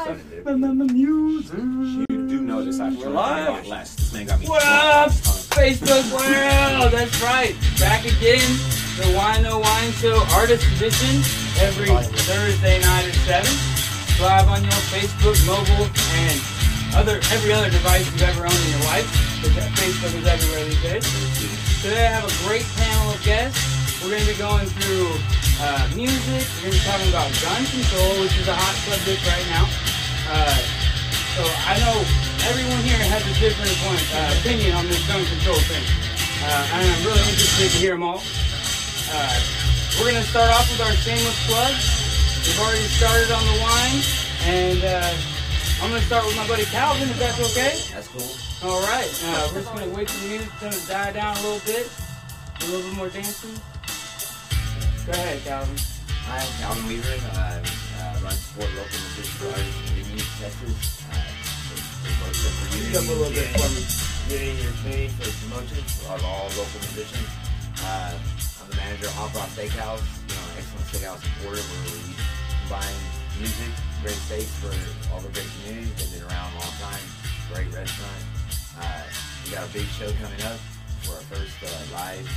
live. Music. You do know this. We're live. This man got me. What up, Facebook world? That's right. Back again. The Wine No Wine Show Artist Edition every Thursday night at 7. Live on your Facebook, mobile, and every other device you've ever owned in your life. Because Facebook is everywhere these days. Today I have a great panel of guests. We're going to be going through music. We're going to be talking about gun control, which is a hot subject right now. So I know everyone here has a different opinion on this gun control thing. And I'm really interested to hear them all. We're going to start off with our shameless plug. We've already started on the wine. And I'm going to start with my buddy Calvin, if that's okay. That's cool. All right. We're just going to wait for the music to die down a little bit. A little bit more dancing. Go ahead, Calvin. Hi, I'm Calvin Weaver. I run support local musicians artists in Ravey, Texas. Speak up a little bit for me. Getting your community for promotions of all local musicians. I'm the manager of Hop Rock Steakhouse, excellent steakhouse in Porter, where we combine music, great steaks for all the great communities. They've been around a long time. Great restaurant. We got a big show coming up for our first live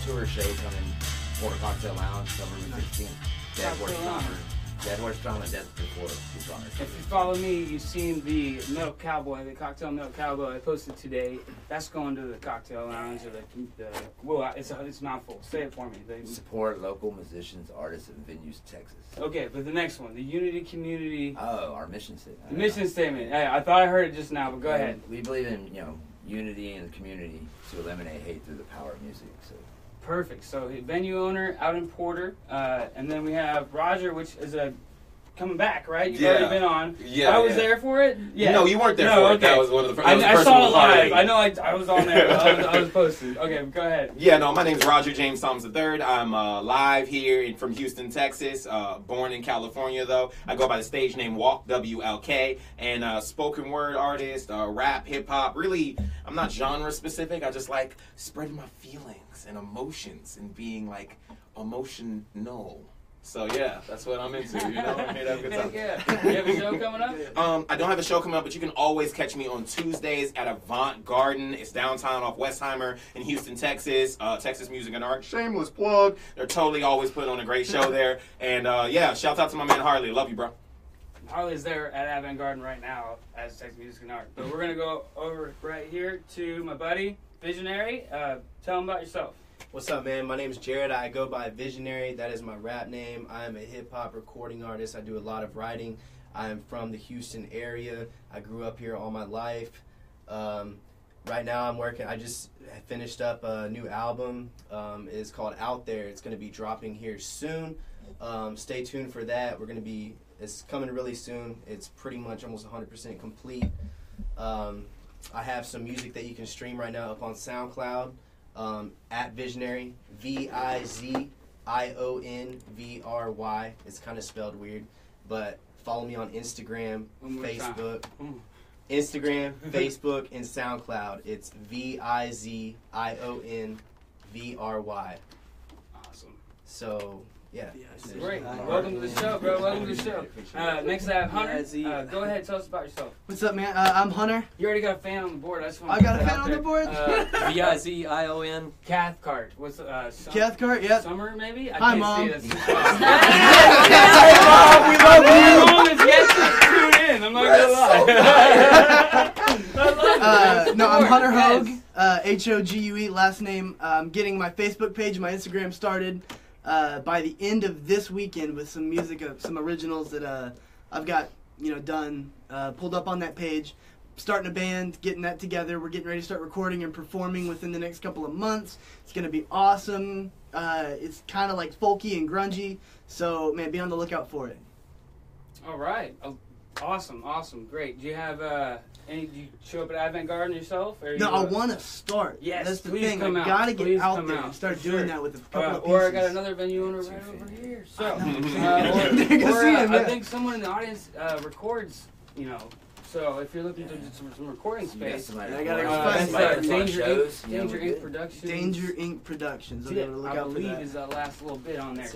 tour show coming. Porter Cocktail Lounge, November 16th. Dead Horse Drama, Death Before. If you follow me, you've seen the Milk Cowboy, the Cocktail Milk Cowboy I posted today. That's going to the Cocktail Lounge, or well, it's a mouthful. Say it for me. Support local musicians, artists, and venues, Texas. Okay, but the next one, the Unity Community. Oh, our mission statement. The mission statement. Hey, I thought I heard it just now, but go ahead. We believe in unity in the community to eliminate hate through the power of music. So. Perfect. So venue owner out in Porter, and then we have Roger, which is coming back, right? You've already been on. Yeah. I was there for it. Yeah. No, you weren't there for it. That was one of the first. I saw it live. I know. I was on there. I was posted. Okay, go ahead. Yeah. No, my name's Roger James Thomas III. I'm live here from Houston, Texas. Born in California, though. I go by the stage name Walk WLK, and spoken word artist, rap, hip hop. Really, I'm not genre specific. I just like spreading my feelings and emotions and being like emotional. So yeah, that's what I'm into, I'm here to have a good time. Yeah. You have a show coming up? I don't have a show coming up, but you can always catch me on Tuesdays at Avant Garden. It's downtown off Westheimer in Houston, Texas. Texas Music and Art. Shameless plug. They're totally always putting on a great show there. And yeah, shout out to my man Harley. Love you, bro. Harley's there at Avant Garden right now as Texas Music and Art. But we're going to go over right here to my buddy, Visionary. Tell him about yourself. What's up, man? My name is Jared. I go by Visionary. That is my rap name. I am a hip-hop recording artist. I do a lot of writing. I am from the Houston area. I grew up here all my life. Right now I'm working. I just finished up a new album. It's called Out There. It's going to be dropping here soon. Stay tuned for that. It's coming really soon. It's pretty much almost 100% complete. I have some music that you can stream right now up on SoundCloud. At Visionary, VIZIONVRY. It's kind of spelled weird, but follow me on Instagram, Facebook, and SoundCloud. It's VIZIONVRY. Awesome. So yeah. Great. Welcome to the show, bro. Welcome to the show. Next I have Hunter. Go ahead, tell us about yourself. What's up, man? I'm Hunter. You already got a fan on the board. I got a fan on the board. VIZION. Cathcart. What's Cathcart? Yeah. Summer, maybe? Hi, Mom. Hey, Mom. We love you. Mom is tune in. I'm not gonna lie. No, I'm Hunter Hogue. Hogue. Last name. I'm getting my Facebook page, my Instagram started by the end of this weekend with some music, some originals that I've got done, pulled up on that page. Starting a band, getting that together. We're getting ready to start recording and performing within the next couple of months. It's going to be awesome. It's kind of like folky and grungy, so man, be on the lookout for it. All right. Awesome. Great. Do you have do you show up at Avant Garden yourself? Or No, I want to start. Yes, that's the please thing. come I out. gotta Please get out come there out. and start For doing sure. that with a couple of pieces. Or I got another venue owner right over here. So, I I think someone in the audience records, So if you're looking to do some recording space, I gotta that's find Danger shows. Inc. Productions. Danger Inc. Productions. Yeah, Look I out for believe that. is that last little bit on there. That's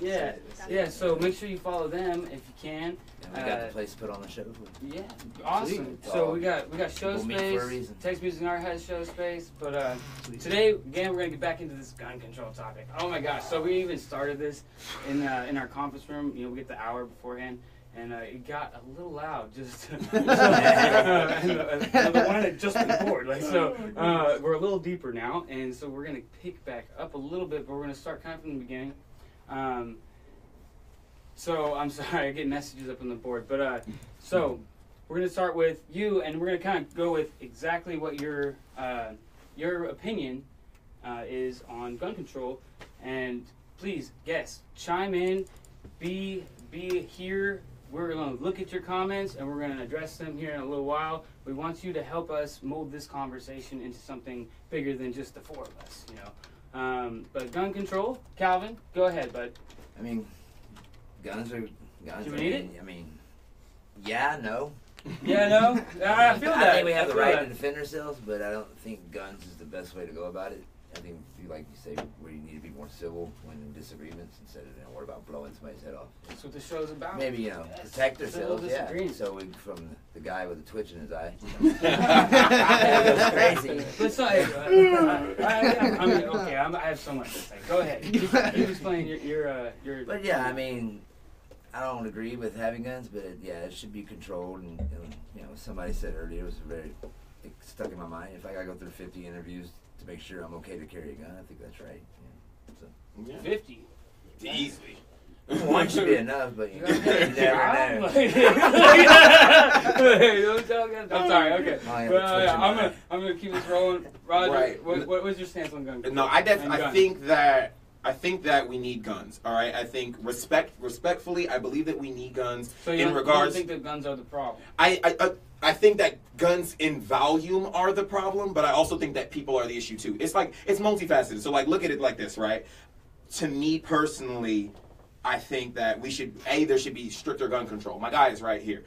it. Yeah. So make sure you follow them if you can. And we got the place put on the show. Yeah, awesome. Sweet. So we got show People meet for a space. reason. Text Music and Art has show space, but today again we're gonna get back into this gun control topic. Oh my gosh! So we even started this in our conference room. You know, we get the hour beforehand. And it got a little loud, just and the one that just been bored. Like so, we're a little deeper now, and so we're gonna pick back up a little bit, but we're gonna start kind of from the beginning. So I'm sorry, I get messages up on the board, but so we're gonna start with you, and we're gonna kind of go with exactly what your opinion is on gun control, and please, guests, chime in, be here. We're going to look at your comments and we're going to address them here in a little while. We want you to help us mold this conversation into something bigger than just the four of us, you know. But gun control, Calvin, go ahead, bud. I mean, guns. Do we I need it? I mean, yeah, no. Yeah, no? I feel that. I think we have the feel right that. to defend ourselves, but I don't think guns is the best way to go about it. I think, like you say, we need to be more civil when in disagreements instead of, what about blowing somebody's head off? That's what the show's about. Maybe, Yes. protect Civil ourselves, yeah. disagreement. So from the guy with the twitch in his eye. That's Crazy. But so, I mean, okay, I have so much to say. Go ahead. You explain your. But yeah, I mean, I don't agree with having guns, but it should be controlled. And somebody said earlier, it was it stuck in my mind. If I gotta go through 50 interviews to make sure I'm okay to carry a gun, I think that's right. Yeah. So. 50. Easily. One should be enough, but you never know. Don't tell guys. I'm sorry. Okay. I'm gonna keep this rolling. Roger, Right. what was your stance on gun control? No, I think that we need guns. All right, I think respectfully, I believe that we need guns. So you don't think that guns are the problem? I think that guns in volume are the problem, but I also think that people are the issue too. It's multifaceted. So look at it like this, right? To me personally, I think that there should be stricter gun control. My guy is right here.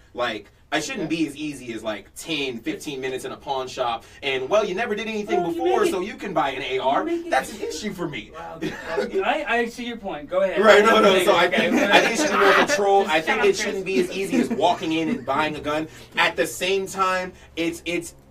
I shouldn't be as easy as 10, 15 minutes in a pawn shop and, you never did anything before, so you can buy an AR. That's an issue for me. Wow. I see your point. Go ahead. Right, no. So I think it should be more controlled. I think it shouldn't be as easy as walking in and buying a gun. At the same time, it's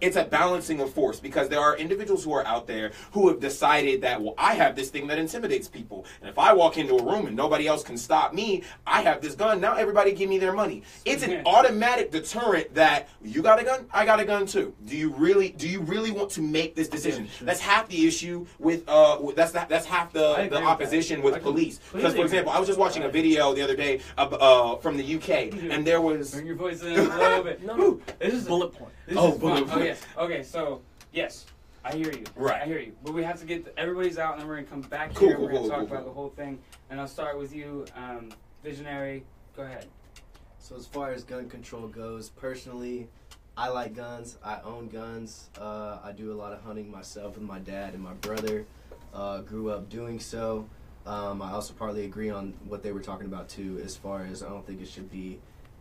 a balancing of force because there are individuals who are out there who have decided that, I have this thing that intimidates people. And if I walk into a room and nobody else can stop me, I have this gun. Now everybody give me their money. It's an automatic deterrent that you got a gun, I got a gun too. Do you really want to make this decision? Yeah, sure. That's half the issue with that's half the opposition with police. Because for example, I was just watching a video the other day from the UK, and there was bring your voice in a little bit. No, this is bullet point. Bullet point. Oh yes. Okay, so yes. I hear you. Right. I hear you. But we have to get everybody's out, and then we're gonna come back Cool, here. cool, We're gonna cool, talk cool, about cool. the whole thing, and I'll start with you, Visionary. Go ahead. So as far as gun control goes, personally, I like guns. I own guns. I do a lot of hunting myself with my dad and my brother. Grew up doing so. I also partly agree on what they were talking about too, as far as I don't think it should be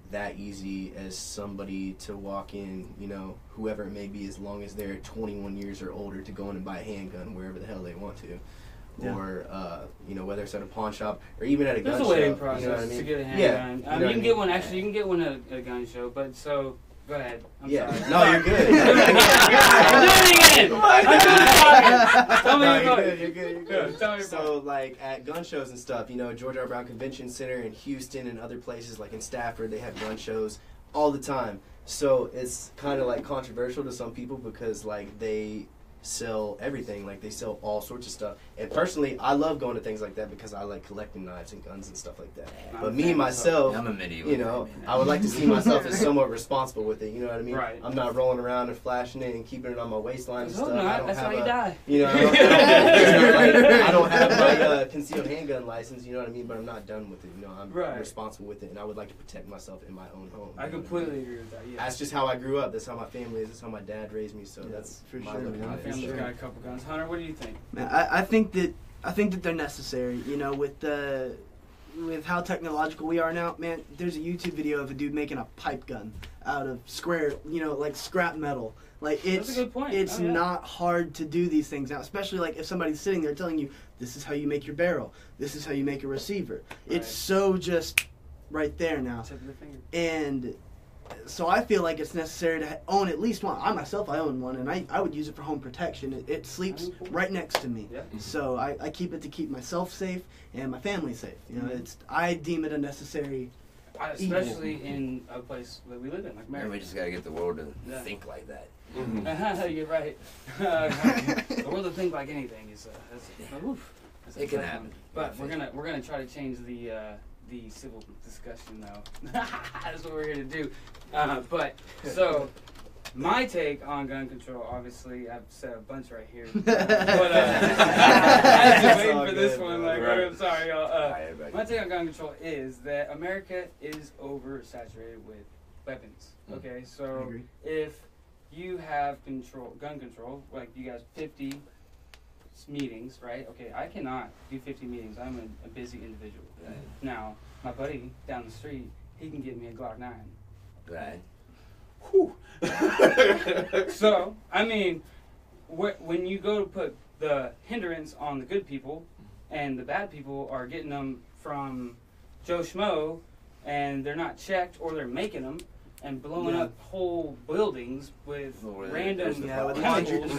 that easy as somebody to walk in, whoever it may be, as long as they're 21 years or older, to go in and buy a handgun wherever the hell they want to. Yeah. Or, whether it's at a pawn shop or even at a gun show. There's a waiting process you know what I mean? to get a Yeah. handgun. You can get one, actually, you can get one at a gun show, but so, go ahead. I'm sorry. No, you're good. I'm doing it again! Tell me your point. You're good. Tell me your So, at gun shows and stuff, George R. Brown Convention Center in Houston and other places, like in Stafford, they have gun shows all the time. So, it's kind of, controversial to some people because, they sell everything. They sell all sorts of stuff. And personally, I love going to things like that because I like collecting knives and guns and stuff like that. But me, myself, I'm a medieval. I would like to see myself as somewhat responsible with it. You know what I mean? Right. I'm not rolling around and flashing it and keeping it on my waistline and stuff. That's how you die. I don't have my concealed handgun license, you know what I mean? But I'm not done with it. I'm responsible with it, and I would like to protect myself in my own home. I completely agree with that, yeah. That's just how I grew up. That's how my family is. That's how my dad raised me. So that's for my sure. look at My it. family's got a couple guns. Hunter, what do you think? Man, I think that they're necessary. With the with how technological we are now, man, there's a YouTube video of a dude making a pipe gun out of square, like scrap metal. Like That's a good point. It's not hard to do these things now, especially like if somebody's sitting there telling you, this is how you make your barrel, this is how you make a receiver. Right. It's so just right there now. Tip of the finger. And so I feel like it's necessary to own at least one. I myself, I own one, and I would use it for home protection. It sleeps right next to me. Yeah. So I keep it to keep myself safe and my family safe. I deem it a necessary especially in a place that we live in, like America. And we just gotta get the world to think like that. You're right. The world to think like anything is It can happen. But we're gonna try to change the civil discussion though. That's what we're here to do. But so my take on gun control, obviously I've said a bunch right here. But I've been waiting for this one. Like, I'm sorry, y'all. My take on gun control is that America is oversaturated with weapons. Okay, so if you have gun control, like you guys 50 meetings, right? Okay, I cannot do 50 meetings. I'm a busy individual. Right. Now, my buddy down the street, he can get me a Glock 9. Right. Whew. So, I mean, when you go to put the hindrance on the good people, and the bad people are getting them from Joe Schmo, and they're not checked, or they're making them, and blowing up whole buildings with random chemicals,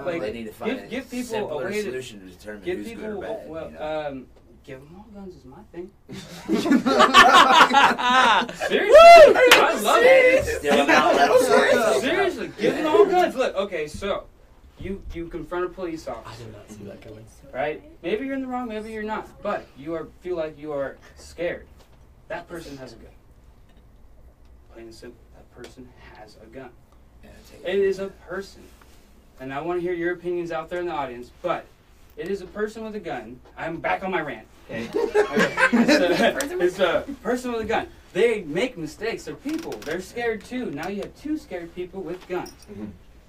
they need to find give people a way solution to determine give who's people good or bad. Give them all guns is my thing. Seriously, I love it. Seriously, give them all guns. Look, okay, so you confront a police officer. I did not see that coming. Right? Maybe you're in the wrong, maybe you're not, but you feel like you are scared. That person has a gun. Plain and simple, that person has a gun. It is a person. And I want to hear your opinions out there in the audience, but it is a person with a gun. I'm back on my rant. Okay? It's a person with a gun. They make mistakes. They're people. They're scared too. Now you have two scared people with guns.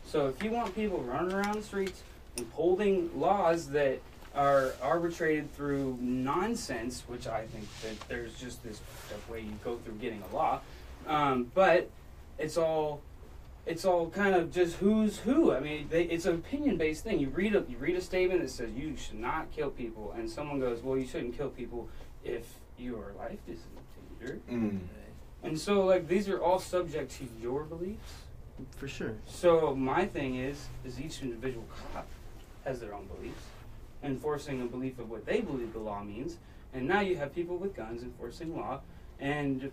So if you want people running around the streets upholding laws that are arbitrated through nonsense, which I think that there's just this way you go through getting a law, but it's all kind of just who's who. I mean, it's an opinion-based thing. You read a statement that says you should not kill people, and someone goes, "Well, you shouldn't kill people if your life is in danger." And so, like, these are all subject to your beliefs. For sure. So my thing is each individual cop has their own beliefs, enforcing a belief of what they believe the law means, and now you have people with guns enforcing law, and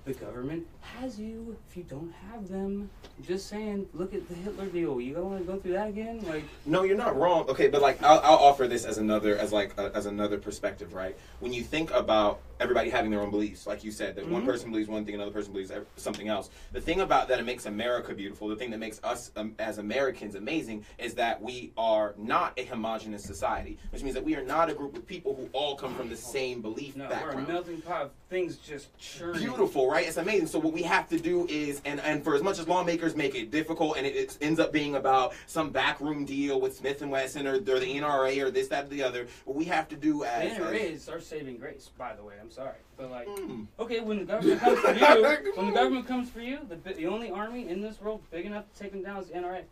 the government has you if you don't have them. Just saying, look at the Hitler deal. You don't want to go through that again? Like, no, you're not wrong. Okay, but like I'll offer this as another perspective, right? When you think about everybody having their own beliefs, like you said, that one person believes one thing, another person believes something else. The thing about that it makes America beautiful, the thing that makes us as Americans amazing, is that we are not a homogenous society, which means that we are not a group of people who all come from the same belief background. We're a melting pot of things just churning. Beautiful, right? It's amazing. So what we have to do is, and for as much as lawmakers make it difficult, and it ends up being about some backroom deal with Smith & Wesson or the NRA or this, that, or the other, what we have to do as... The NRA is our saving grace, by the way. I'm sorry. But like, okay, when the government comes for you, the only army in this world big enough to take them down is the NRA.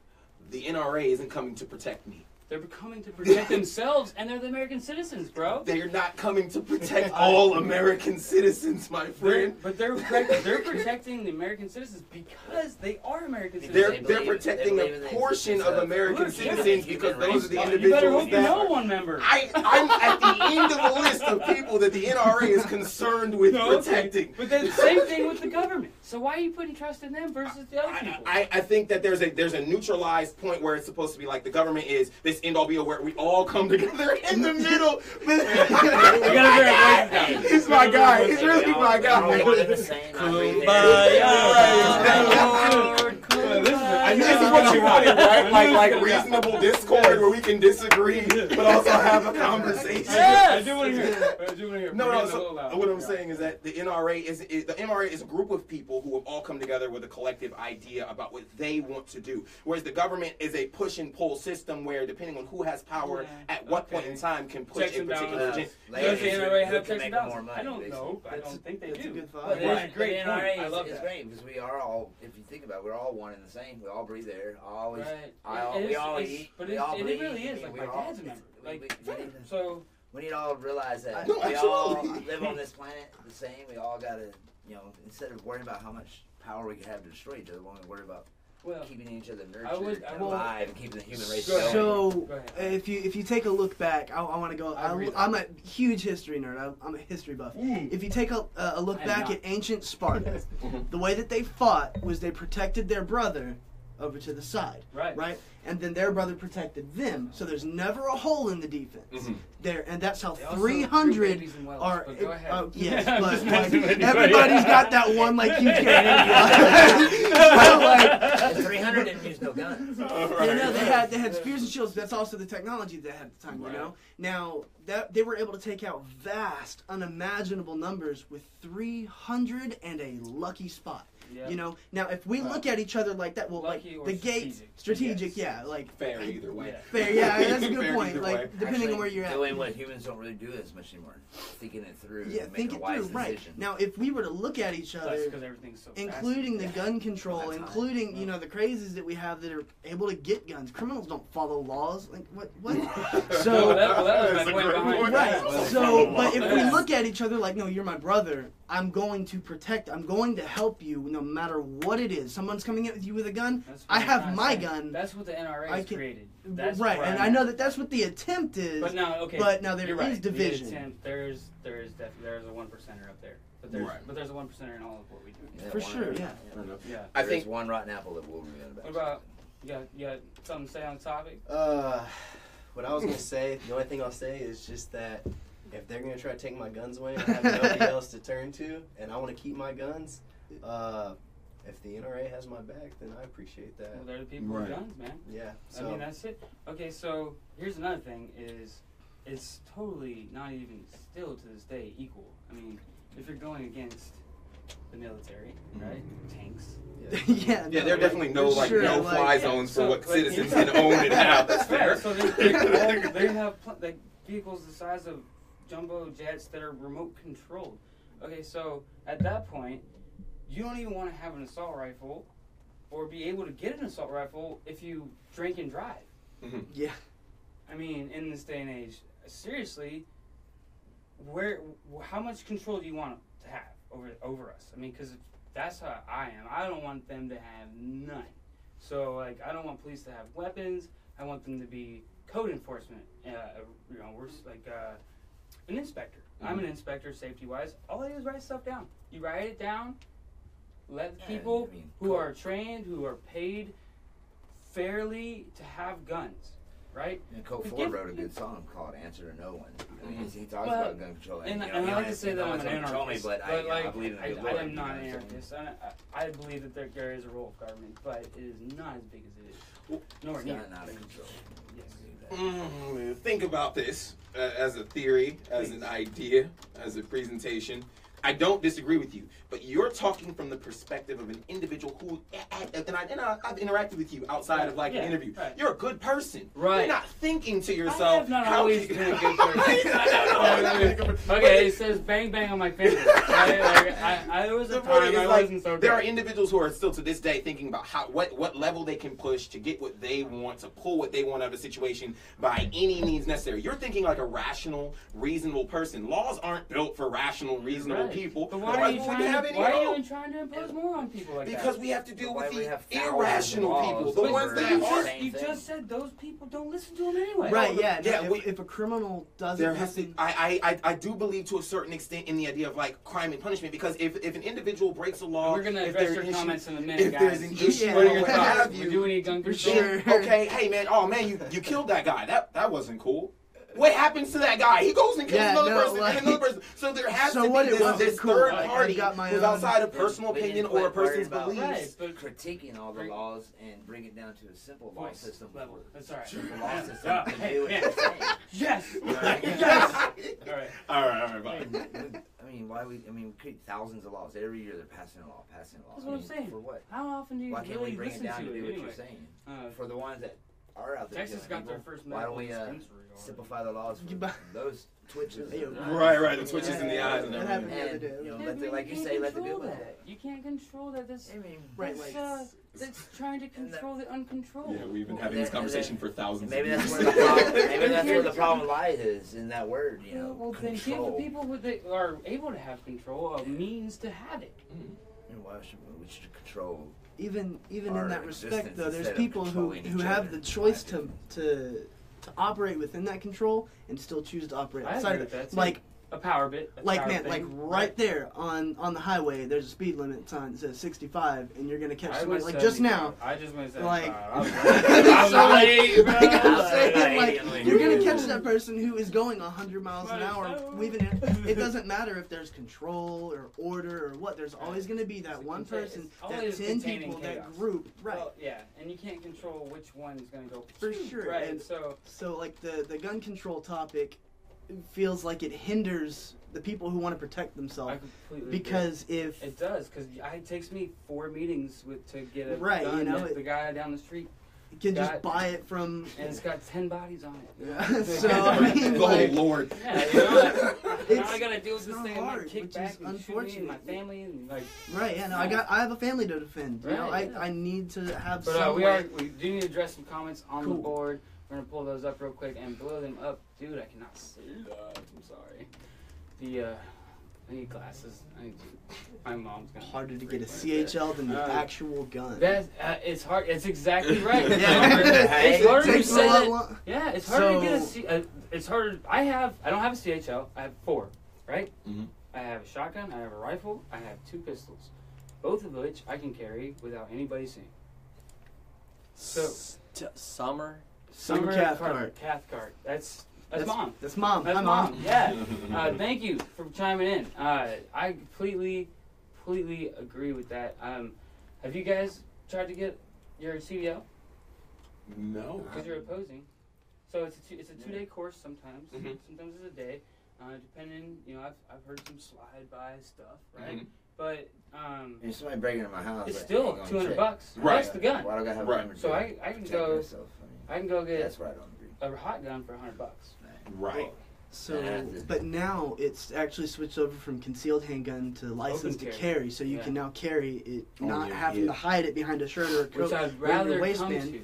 The NRA isn't coming to protect me. They're coming to protect themselves, and they're the American citizens, bro. They're not coming to protect all American citizens, my friend. They're protecting the American citizens because they are American citizens. They're protecting a portion of American citizens because those are the individuals you better hope you know one member. I'm at the end of the list of people that the NRA is concerned with protecting. But then the same thing with the government. So why are you putting trust in them versus the other people? I think that there's a neutralized point where it's supposed to be like the government is this end all be all where we all come together in the middle. He's my guy. He's really my guy. This is what you wanted, right? Like reasonable discord where we can disagree, but also have a conversation. I do want to hear. No. So what I'm saying is that the NRA is a group of people who have all come together with a collective idea about what they want to do. Whereas the government is a push and pull system where, depending on who has power at what point in time, can push a particular agenda. Does the NRA have checks and more balances? money, I don't basically. know. I don't think they do. Good thought. But Well, it's a great the NRA point. I love is that. great because we are all, if you think about it, we're all one and the same. We all breathe air. Always, Right. we all eat. But we all it breathe. really is. Like we my all- dad's a member. Like, we need to- so. We need to all realize that No, we all absolutely. live on this planet the same. We all gotta, instead of worrying about how much power we could have to destroy each other, we want to worry about keeping each other nurtured and alive and keeping the human race going. So, if you take a look back, I want to go. I'm a huge history nerd. I'm a history buff. If you take a look back at ancient Sparta, the way that they fought was they protected their brother over to the side, right? And then their brother protected them. So there's never a hole in the defense there, and that's how 300 are. Yes, but like, everybody's got that one like you can. So, like, 300 didn't use no guns. They had spears and shields. That's also the technology they had at the time. You know, now that they were able to take out vast, unimaginable numbers with 300 and a lucky spot. Yeah. You know, now if we look at each other like that, well, like the gates, strategic, like fair either way. Fair, yeah, that's a good Fair point. either Like way. depending on where you're at. Doing what humans don't really do as much anymore, thinking it through, Yeah, and think making it a wise through, right? decision. Now, if we were to look at each That's other, because everything's so including the gun control, including the crazies that we have that are able to get guns. Criminals don't follow laws. Like what? So that was my point behind right. that. So, but if we look at each other like, no, you're my brother. I'm going to protect. I'm going to help you, no matter what it is. Someone's coming in with you with a gun. I have my gun. That's what the NRA has created. That's right, and I know that that's what the attempt is. But now, But now there is division. The attempt, there's a 1%er up there. But there's a 1%er in all of what we do. Yeah, For sure, yeah. Yeah. I There's think one rotten apple that we'll forget about. What about you got something to say on the topic? What I was gonna say, the only thing I'll say is just that if they're gonna try to take my guns away and I have nobody else to turn to, and I want to keep my guns, if the NRA has my back, then I appreciate that. Well, they're the people with guns, man. Yeah. I mean, that's it. Okay, so here's another thing: is it's totally not even still to this day equal. I mean, if you're going against the military, right? Tanks. Yeah, there are definitely no fly zones for what so, citizens can own and have. That's fair. Right, so they have like vehicles the size of jumbo jets that are remote controlled. Okay, so at that point, you don't even want to have an assault rifle or be able to get an assault rifle if you drink and drive. Yeah. I mean, in this day and age, seriously, how much control do you want to have over us? I mean, because that's how I am. I don't want them to have none. So, like, I don't want police to have weapons. I want them to be code enforcement. We're like an inspector. I'm an inspector, safety-wise. All I do is write stuff down. You write it down. Let people who are trained, who are paid fairly to have guns, right? And Colt Ford wrote a good song called "Answer to No One." I mean, he talks about gun control. And I like to say that I'm an anarchist, but I believe in the good Lord. I am not an anarchist. I believe that there is a role of government, but it is not as big as it is. Nowhere near. Not out of control. Yes. Think about this as a theory, as an idea, as a presentation. I don't disagree with you, but you're talking from the perspective of an individual who, and I've interacted with you outside of like an interview. Right. You're a good person. Right. You're not thinking to I yourself, have not how always can been a good person. Okay, it says bang bang on my finger. I was a time I wasn't so good. There are individuals who are still to this day thinking about what level they can push to get what they want, to pull what they want out of a situation by any means necessary. You're thinking like a rational, reasonable person. Laws aren't built for rational, reasonable people. But why are you trying to impose more on people like that? Because we have to deal with the have irrational people, the ones that aren't. You just said those people don't listen to them anyway. Right, yeah. If a criminal doesn't there has to, I do believe to a certain extent in the idea of like crime and punishment, because if an individual breaks a law, we're gonna address your comments in a minute, if guys. there's an issue, What are your what thoughts? have you, Do any gun control? Sure. okay, hey man, you killed that guy. That wasn't cool. what happens to that guy? He goes and kills another person like, and another person. So there has so to what be it was, this cool. third Like, party I got my who's own- outside of personal We opinion didn't or a quit person's worrying about beliefs. But critiquing all the laws and bring it down to a simple law Voice system. level. That's all right. Simple law system. Yeah. to Hey, do what yeah. you're saying. Yes. Right. Yes. All right. All right, bye. I mean, we create thousands of laws every year. They're passing a law. That's what I'm saying. For what? How often do you Why can't really we bring it listen down to to do it what anyway? you're saying? Uh, For the ones that are out there, Texas killing got their people, first why don't medical we dispensary already. simplify the laws for those twitches? Right, the twitches in the eyes and That everything. happened the other And, day. you know, Yeah, let the, but like you can't say, let the control good ones. that. You can't control that. This I mean, Right, that's, like- that's trying to control the uncontrollable. Yeah, we've been having this conversation for thousands maybe of that's years. where the problem. Maybe that's where the problem lies is in that word. You know, Well, then give the control. people who they are able to have control a means to have it. And why should we should control? Even Our in that respect, existence though, there's instead of people who controlling each have other. the choice to operate within that control and still choose to operate I outside agree of with it. that, too. Like A power bit. A Like power man, thing. like right there on the highway, there's a speed limit sign that says 65, and you're gonna catch I somebody went like just 75. now. I just went 75. Like- I was So, like- late, bro. Like I'm saying, like Like, you're gonna catch that person who is going 100 miles an hour. It doesn't matter if there's control or order or what. There's always gonna be that one person, It's that always 10 containing people, that chaos. group, right? Well, yeah, and you can't control which one is going to go. For sure, Right, and so So like the gun control topic feels like it hinders the people who want to protect I themselves completely because if agree. It does, because it takes me 4 meetings to get a Right, gun you know, that the guy down the street, you can just got- buy it from and it's got 10 bodies on it. Yeah, so, I mean, Oh like- Lord. Yeah, you know, now It's- I gotta deal with it's this not thing. I'm hard, gonna kick which back is and shoot me and unfortunate. my family and like. right, yeah, no, I have a family to defend. You know, Right, yeah. I need to have But some we way- do need to address some comments on the Cool. board. We're gonna pull those up real quick and blow them up, dude. I cannot see that. I'm sorry. I need glasses. My mom's gonna. harder to get a freak CHL than the Uh, actual gun. That it's hard. It's exactly right. It's Yeah. harder, it's It harder to takes a say lot that. long- Yeah, it's harder to get a So- it's harder. I don't have a CHL. I have 4, right? Mhm. I have a shotgun. I have a rifle. I have 2 pistols, both of which I can carry without anybody seeing. So Summer. Summer Cathcart. Cathcart. That's mom. That's mom. That's Hi, mom. Yeah. Thank you for chiming in. I completely agree with that. Have you guys tried to get your CDL? No. Because you're opposing. So it's a 2-day course sometimes. Mhm. Sometimes it's a day. Depending, I've heard some slide by stuff, right? Mhm. But If somebody breaking into my house, it's like, still ain't gonna $200 check. bucks. Right. That's the gun. Why do I gotta have Right. a number So to I can protect go myself? I can go get That's where I don't agree. a hot gun for $100. Right. So, Yeah. but now it's actually switched over from concealed handgun to licensed to carry. carry. So you Yeah. can now carry it, On not your having hip. to hide it behind a shirt or a coat Which I'd or in your rather come waistband. to,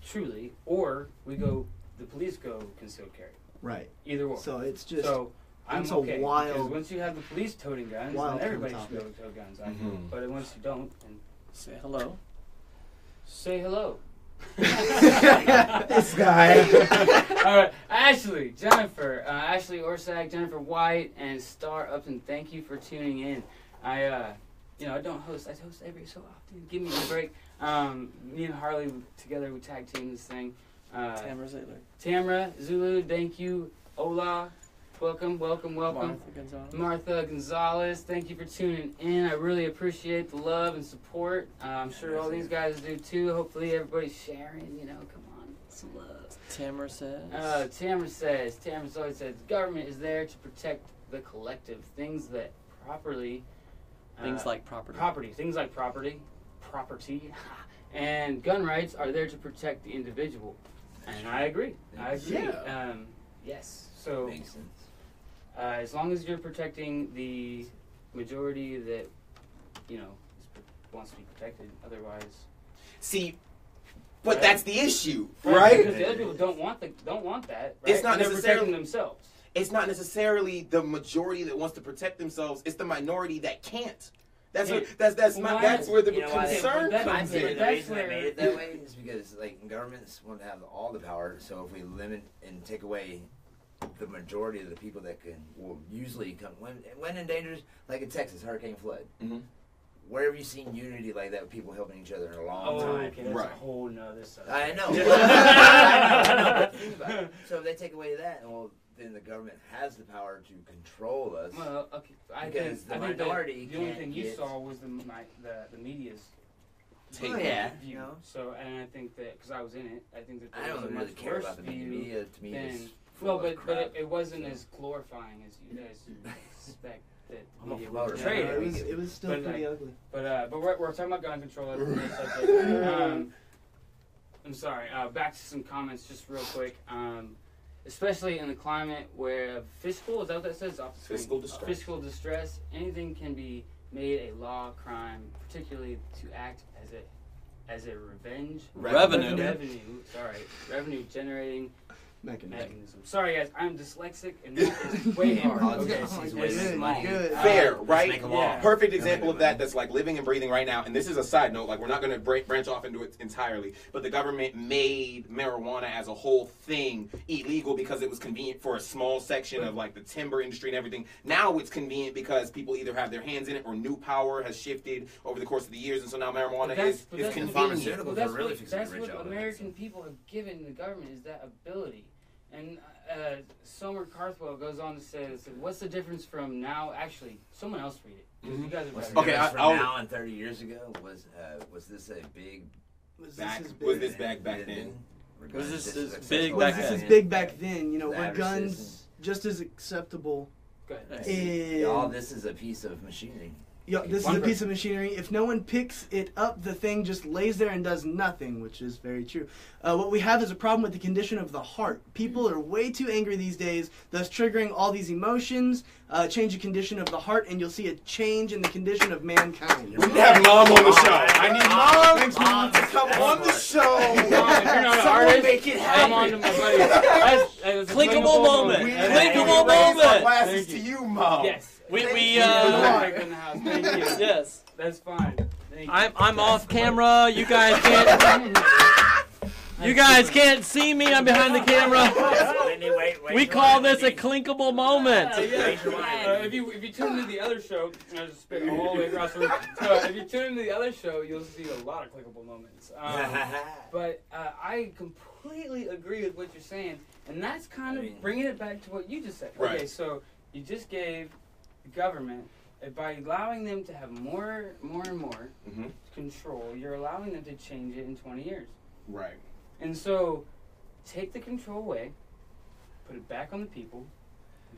truly, or the police go concealed carry. Right. Either or. So it's just So I'm it's a okay. wild- Because once you have the police toting guns, wild then everybody topic. should be able to tow guns. I Mhm. feel. But once you don't, then Say hello. say hello. This guy. All right, Ashley, Jennifer, Ashley Orsak, Jennifer White, and Star Upton. Thank you for tuning in. I don't host. I host every so often. Give me a break. Me and Harley together, we tag team this thing. Tamara Zayler. Tamara Zulu, thank you. Ola, welcome. Martha Gonzalez. Martha Gonzalez, thank you for tuning in. I really appreciate the love and support. I'm sure all these guys do too. Hopefully everybody's sharing. Come on, some love. Tamara says. Tamara always says, government is there to protect the collective. Things that properly. Things like property. Things like property, and gun rights are there to protect the individual. And I agree. Yeah. Yes. So. Makes sense. As long as you're protecting the majority that, wants to be protected, otherwise. See, but Right. that's the issue, Because right? the other people don't want that. Right? It's not And they're necessarily- protecting themselves. It's not necessarily the majority that wants to protect themselves. It's the minority that can't. That's Can't. that's where the You know why they- concern that- My comes opinion, in. the That's reason they where- made it that way is because governments want to have all the power. So if we limit and take away the majority of the people that will usually come when in dangers, like in Texas, hurricane flood. Mhm. where have you seen unity like that with people helping each other in a long time? Okay, that's a whole nother subject. I know. I know, but think about it. So if they take away that, well, then the government has the power to control us. Well, okay, I Because think the minority the only can't thing you get- saw was the media's take Oh, yeah. view. You know? So, and I think that because I was in it, I think that I there was don't a really much care worse about the view media. To me, than it's full well, of but crap. it wasn't as glorifying as you guys expect that I'm a media promoter. would Yeah, portray it it. was still But, pretty like, ugly. But we're talking about gun control. That's another subject. I'm sorry. Back to some comments, just real quick. Especially in the climate where fiscal, is that what that says? Off the screen. Fiscal distress. Fiscal distress. Anything can be made a law crime, particularly to act as a revenge. Revenue. Revenue generating Mechanism. mechanism. Sorry guys, I'm dyslexic and that is way hard. Okay. Oh, He's good, wasting money. good. Fair, Let's right? make a law. Yeah. Perfect They'll example make of it that money. that's like living and breathing right now. And this is a side note, like we're not going to branch off into it entirely, but the government made marijuana as a whole thing illegal because it was convenient for a small section of like the timber industry and everything. Now it's convenient because people either have their hands in it or new power has shifted over the course of the years, and so now marijuana is convenient. Pharmaceuticals that's are really what, fixing that's to rich what out of it, American so. people have given the government is that ability. And Somer Carthwell goes on to say, what's the difference from now? Actually, someone else read it. You guys are What's better. the Okay, difference from I'll- now and 30 years ago? Was this a big Was Back, this was this back then? Was this accessible big was back this then? is big back then? You know, The were average guns citizen. just as acceptable? Go ahead. In, All this is a piece of machinery. this is One a piece of machinery. If no one picks it up, the thing just lays there and does nothing, which is very true. What we have is a problem with the condition of the heart. People are way too angry these days, thus triggering all these emotions. Change the condition of the heart, and you'll see a change in the condition of mankind. We need to have Mom on the show. I need Mom Thanks, Mom. to come on the show. Mom, if you're not an Someone artist, make it I'm on to happen. my buddy. That's a Clickable moment. We Clickable raise our moment. glasses Thank to you. you, Mom. Yes. We Perfect in the house. Thank you. yes. That's fine. Thank you. I'm off camera. You guys can't. You guys can't see me. I'm behind the camera. Wait, We call this a clinkable moment. If you tune into the other show, I just spit all the way across the room. If you tune into the other show, you'll see a lot of clickable moments. But I completely agree with what you're saying, and that's kind of bringing it back to what you just said. Right. Okay, so you just gave the government, by allowing them to have more and more Mhm. control, you're allowing them to change it in 20 years. Right. And so, take the control away, put it back on the people,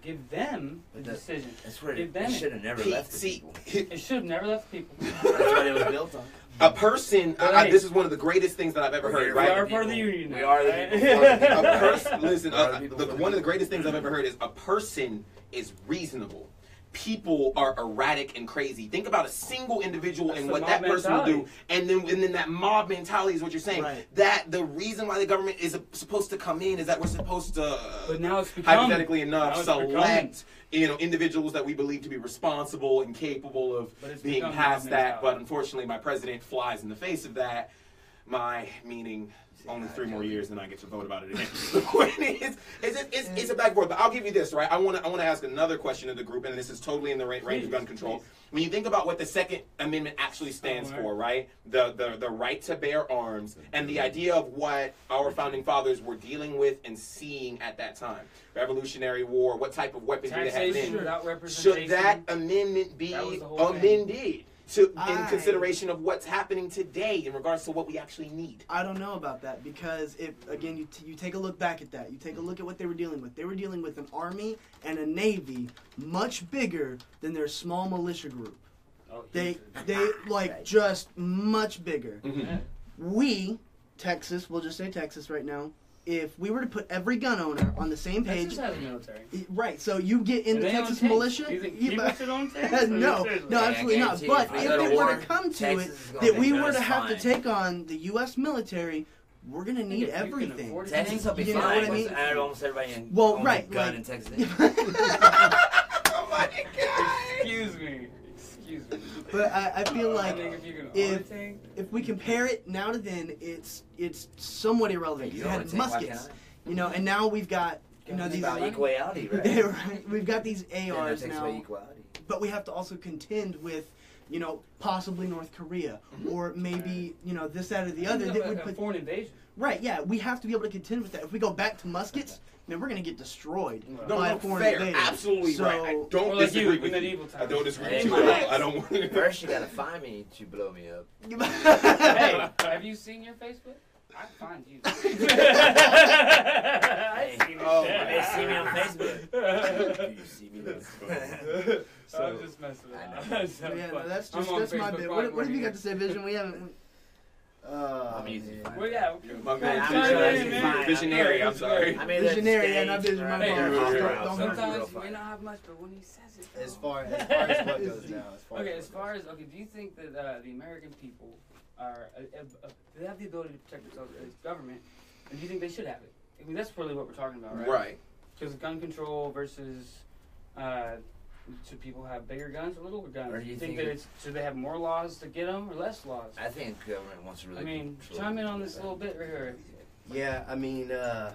give them the decision. That's where Give it them should have never left the See, people. It should have never left the people. That's what it was built on. a person, Right. this is one of the greatest things that I've ever heard, We right? are part of the union. We now, are the right? people for the people. A person, listen, We are the people for the one of the people. greatest things I've ever heard is a person is reasonable. People are erratic and crazy. Think about a single individual That's and the what mob that person will do, mentality. and then that mob mentality is what you're saying. Right. That the reason why the government is supposed to come in is that we're supposed to, But now it's become, hypothetically enough, now it's select individuals that we believe to be responsible and capable of But it's being become past mob that. mentality. But unfortunately, my president flies in the face of that. My meaning. Only 3 more years, and I get to vote about it again. The point is, it's a back and forth. But I'll give you this, right? I want to ask another question of the group, and this is totally in the range of gun control. Please. When you think about what the Second Amendment actually stands for, right? The right to bear arms, and the idea of what our founding fathers were dealing with and seeing at that time. Revolutionary War, what type of weapons do they have taxation then? without representation. Should that amendment be That was the whole thing. amended? In consideration of what's happening today in regards to what we actually need. I don't know about that because if again you take a look back at that, you take a look at what they were dealing with. They were dealing with an army and a navy much bigger than their small militia group. Oh, They like Right. just much bigger. yeah. We, Texas, we'll just say Texas right now. If we were to put every gun owner on the same page, Texas has a military. right? So you get in Do the they own Texas tanks? militia. Do you think you- people should own tanks? no, Seriously. no, I absolutely not. guarantee you, But if we if go to it were war, to come to Texas it, is gonna that be we were just to have to fine. take on the U.S. military, we're gonna If need you can everything. afford it. Texas will be You know fine. what I mean? Almost everybody in Well, owns right, a gun like- in Texas. Oh my God! Excuse me. But I feel I like think if you can own a if tank, if we compare it now to then, it's somewhat irrelevant. You You know had what I'm saying? Why muskets, can't you know, and now we've got It's It's these. about equality, right? Right, we've got these Yeah, ARs that takes now, away equality. but we have to also contend with you know, possibly North Korea, or maybe, you know, this, that, or the other. That would a put foreign invasion. Right, yeah, we have to be able to contend with that. If we go back to muskets, man, we're gonna get destroyed No, by no, a foreign fair. invader. Absolutely So- right. I Or don't like disagree you, with you. medieval I times. don't disagree Hey, with you my at all. ex. I don't want First, you gotta find me to blow me up. Hey, have you seen your Facebook? I'd find you. Hey, Oh, they see me on Facebook. Do you see me? I was just messing I around. So Yeah, fun. no, that's I'm just on that's my Facebook bit. probably What have you more got to say, Vision? We haven't. I'm easy to find. Well, yeah. My I'm bad. sorry, Visionary, I'm sorry. I made Visionary, the yeah, not vision, my right? bad. Don't Sometimes you may not have much, but when he says it. As far as what goes now. Okay, as far as do you think that the American people are they have the ability to protect themselves against government, and do you think they should have it? I mean, that's really what we're talking about, right? Right. Because gun control versus should people have bigger guns or littler guns? Or do you think that should they have more laws to get them or less laws? I think government wants to really. I mean, control chime in on this a little bit right here. Yeah, I mean, I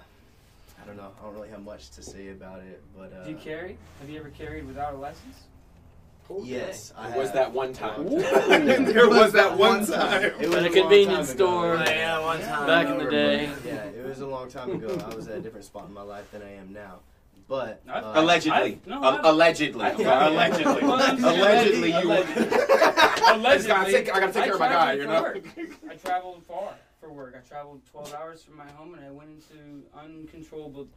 don't know. I don't really have much to say about it, but Do you carry? Have you ever carried without a license? yes, I There was have. that one time. Ooh. There was that one time. It was At a long convenience time ago. store. Yeah, one time. Back in the day. Yeah, it was a long time ago. I was at a different spot in my life than I am now. But Allegedly. I've- Allegedly. Allegedly. Allegedly, you were. Allegedly, I gotta take care of my guy, you know? traveled for work. I traveled far for work. I traveled 12 hours from my home, and I went into uncontrollable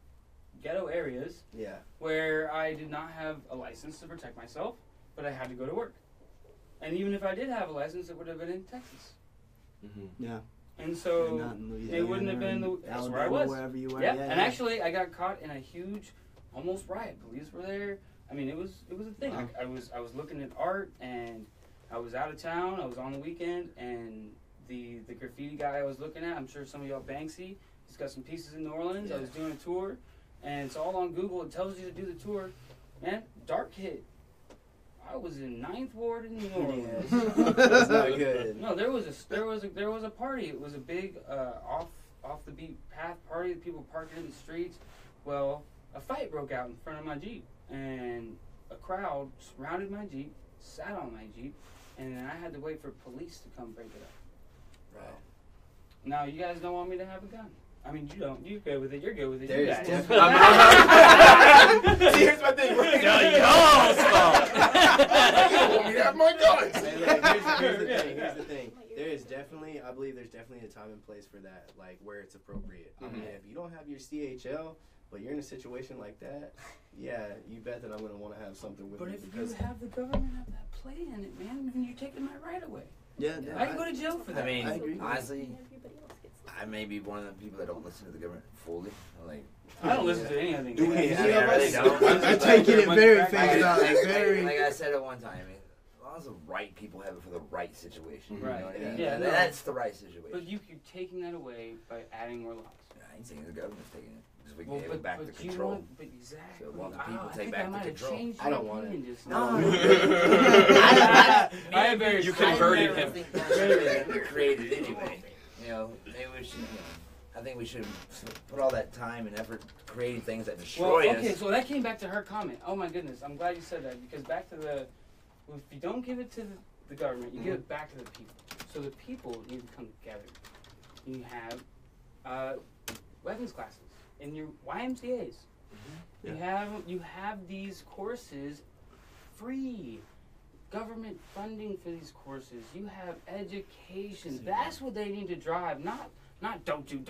ghetto areas yeah, where I did not have a license to protect myself, but I had to go to work. And even if I did have a license, it would have been in Texas. Yeah. And so Not in Louisiana it wouldn't have been or that's where I Alabama, was. Wherever you were. Yeah, and actually I got caught in a huge, almost riot. Police were there. I mean, it was a thing. Wow. I was looking at art, and I was out of town. I was on the weekend, and the graffiti guy I was looking at, I'm sure some of y'all Banksy. He's got some pieces in New Orleans. I was doing a tour, and it's all on Google. It tells you to do the tour. Man, dark hit. I was in 9th Ward in New Orleans. that's not good. No, there was a party. It was a big off the beat path party. People parked in the streets. Well, a fight broke out in front of my Jeep, and a crowd surrounded my Jeep, sat on my Jeep, and then I had to wait for police to come break it up. Right. Now you guys don't want me to have a gun. I mean, you don't. You're good with it. You're good with it. There's you guys. definitely- See, here's my thing. Right? You want me to have my guns. Hey, look, here's the thing. There is definitely, I believe there's definitely a time and place for that, like where it's appropriate. I mean, if you don't have your CHL, but you're in a situation like that, yeah, you bet that I'm going to want to have something with But me. if you because have the government have that play in it, man, then you're taking my right away. Yeah. I can go to jail for that. I mean, I agree. honestly, I may be one of the people that don't listen to the government fully. Like, I don't listen to anything. Do we- I really don't. I'm taking it very Like, face value. like, Very. like I said at one time, I mean, as long as the right people have it for the right situation, Right. you know what I mean? Yeah, And no. that's the right situation. But you're taking that away by adding more laws. I ain't saying the government's taking it because we Well, gave it back to you control. want, but exactly. So while the I people take think back I might the have control. changed I don't your want it. opinion just No. now. I am very You strong. converted I him. think that's what we created anyway. You know, maybe we should. You know, I think we should put all that time and effort creating things that Well, destroy okay, us. so that came back to her comment. Oh my goodness, I'm glad you said that because back to the, if you don't give it to the government, you give it back to the people. So the people need to come together. You have weapons classes in your YMCA's. You have these courses free. Government funding for these courses. You have education. That's what they need to drive. Not don't do.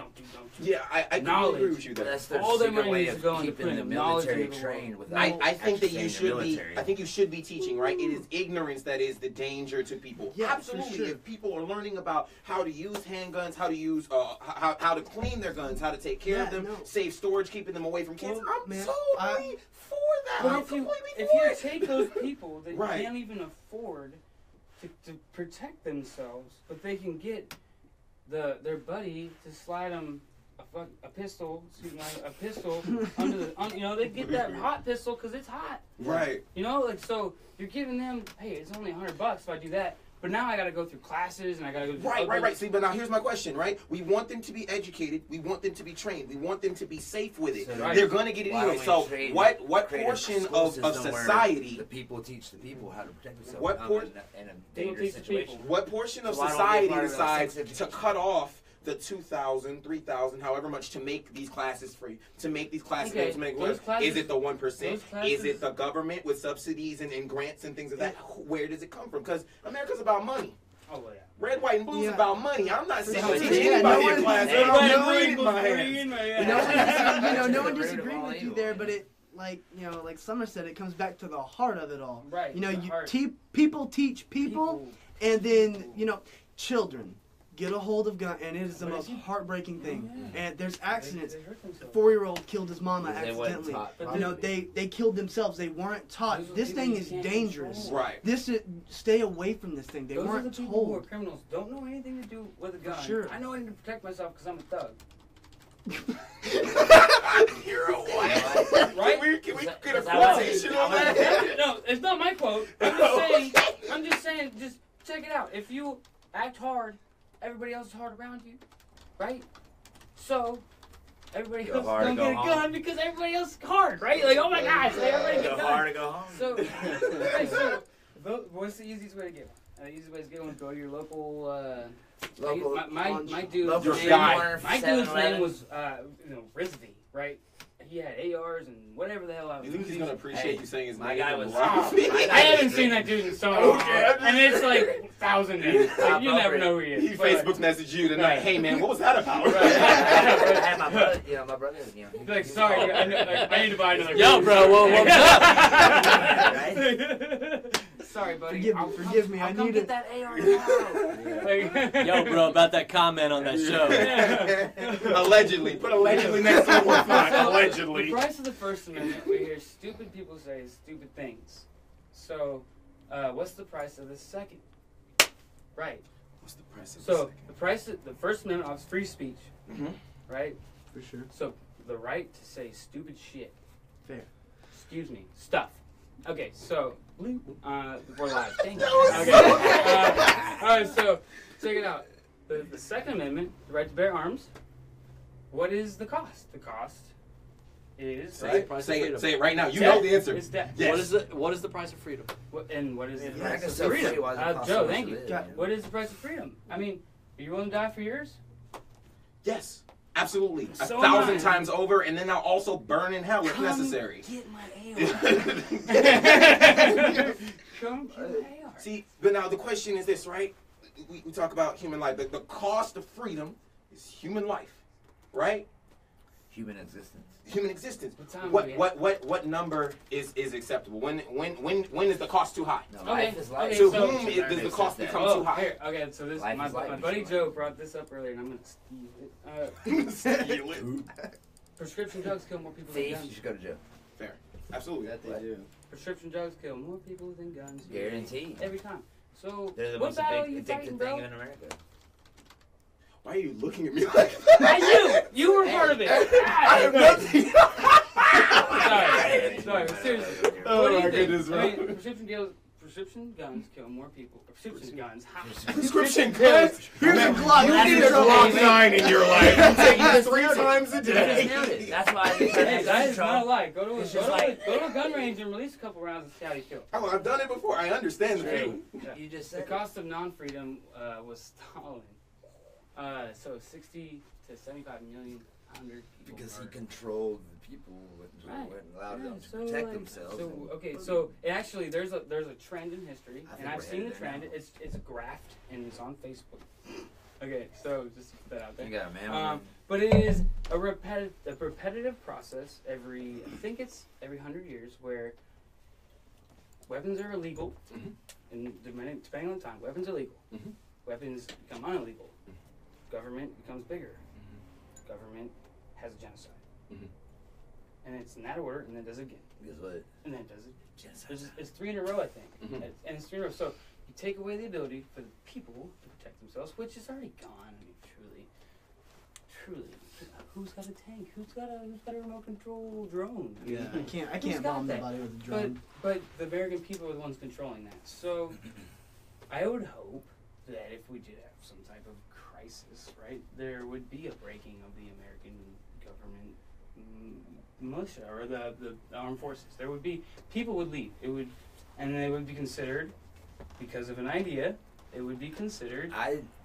Yeah, I completely Knowledge. agree with you But there. that's their All their secret money way needs of to go into keeping putting the knowledge military into the world. trained without I think that actually you staying in should the be. military. I think you should be teaching, right? It is ignorance that is the danger to people. Yeah, for Absolutely. sure. If people are learning about how to use handguns, how to use, how to clean their guns, how to take care of Yeah, them, no. safe storage, keeping them away from kids, Well, I'm man, totally for that. But I'm if you completely for it. take those people that Right. can't even afford to protect themselves, but they can get their buddy to slide them a pistol, under the, they get that hot pistol because it's hot. Right. Like so you're giving them, hey, it's only $100 if I do that. But now I got to go through classes and I got to go through Right. See, but now here's my question, right? We want them to be educated. We want them to be trained. We want them to be safe with it. Right. They're going to get it anyway. So what portion of society... The people teach the people how to protect themselves What in a dangerous situation. What portion of society decides to cut off the 2,000, 3,000, however much to make these classes free, to make these classes to make work? Is it the 1%? Is it the government with subsidies and grants and things of that? Where does it come from? Because America's about money. Oh, yeah. Red, white, and blue is about money. I'm not saying sure. teaching Yeah, anybody no in one- class. no I'm one- not reading my hands. No one disagreed with you there, but it, like Summer said, it comes back to the heart of it all. Right. People teach people, and then children get a hold of gun, and it is the most heartbreaking thing. And there's accidents. A 4-year-old killed his mama accidentally. They killed themselves. They weren't taught. This thing is dangerous. Right. Stay away from this thing. They Those weren't are the people who are told. criminals. Don't know anything to do with a gun. Sure. I know I need to protect myself because I'm a thug. You're a what? Right? Can we get a that quotation on that? No, it's not my quote. I'm just saying, just check it out. If you act hard, everybody else is hard around you, right? So everybody else don't get a gun because everybody else is hard, right? Like, oh my gosh, everybody get a gun. Go hard to go home. So, what's the easiest way to get one? The easiest way to get one is go to your local. My dude's name was Ravey, right? He had ARs and whatever the hell. You think he's gonna appreciate you saying his name? My guy was. I haven't seen that dude in so long, and it's like 1,000 names. Like, you never know who he is. He Facebook messaged you tonight. Hey man, what was that about? I had my brother. My brother. He's like, sorry, I need to buy another. Yo, bro, what's up? Sorry, buddy. Forgive me. I come need get it. that AR tomorrow. Yo, bro, about that comment on that show. Allegedly. Put allegedly next to the word allegedly. The price of the First Amendment, we hear stupid people say stupid things. So, what's the price of the second? Right. What's the price of So, the price of the First Amendment is free speech. Mm-hmm. Right? For sure. So, the right to say stupid shit. Fair. Excuse me. Stuff. Okay, so, we're live. Dang it. That was Okay. All right, so, check it out. The Second Amendment, the right to bear arms. What is the cost? The cost is... Say it right now. You know the answer. It's death. Yes. What is the price of freedom? What is the Yeah, price of so freedom? free, why does it cost Joe, so much thank to you. live? What is the price of freedom? I mean, are you willing to die for yours? Yes. Absolutely. So 1,000 times over, and then I'll also burn in hell if necessary. Get my AR. Come get my AR. See, but now the question is this, right? We talk about human life. The cost of freedom is human life, right? Human existence. Human existence. What time What number is acceptable? When is the cost too high? No, Okay, life is life. okay, To so- whom does the cost become Oh, too high? here, okay, so this Life my is life, my you buddy sure. Joe brought this up earlier, and I'm gonna steal it. Steal it. Prescription drugs kill more people than Thief, you guns. should go to jail. Fair. Absolutely. That they do. Prescription drugs kill more people than guns. Guaranteed. Every time. So, They're the what most battle are you addictive fighting, thing bro? in America. Why are you looking at me like that? I knew! You were part of it! I have nothing. Sorry, but seriously. Oh What do you my think? goodness, bro. I mean, prescription guns kill more people. Prescription guns. Prescription pills. Here's a Glock. You need a Glock 9 in your life. You take it 3 times a You just day. nailed it. That's why I Hey, that is not a lie. Go to It's just like- a gun range and release a couple rounds and see how you feel. Oh, I've done it before. I understand the feeling. You just The said cost of non-freedom was Stalin. So 60 to 75 million hundred people. because he murdered. controlled the people and allowed them to protect themselves. So okay, so it actually there's a trend in history, I and think I've we're seen the headed there trend. now. It's a graph and it's on Facebook. Okay, so just to put that out there. You got a man. But it is a repetitive process every I think it's every 100 years where weapons are illegal, Mhm. and depending on the time, weapons are legal. Mhm. Weapons become unillegal. Government becomes bigger. Government has a genocide. Mhm. And it's in that order, and then does it again. Guess what? And then does it. Genocide. It's 3 in a row, I think. Mhm. And it's 3 in a row. So you take away the ability for the people to protect themselves, which is already gone. I mean, truly. Who's got a tank? Who's got a remote control drone? Yeah, I can't Who's got bomb that? nobody with a drone. But the American people are the ones controlling that. So I would hope that if we did have some type of crisis, right, there would be a breaking of the American government militia or the armed forces. There would be, people would leave. It would, and they would be considered, because of an idea, it would be considered.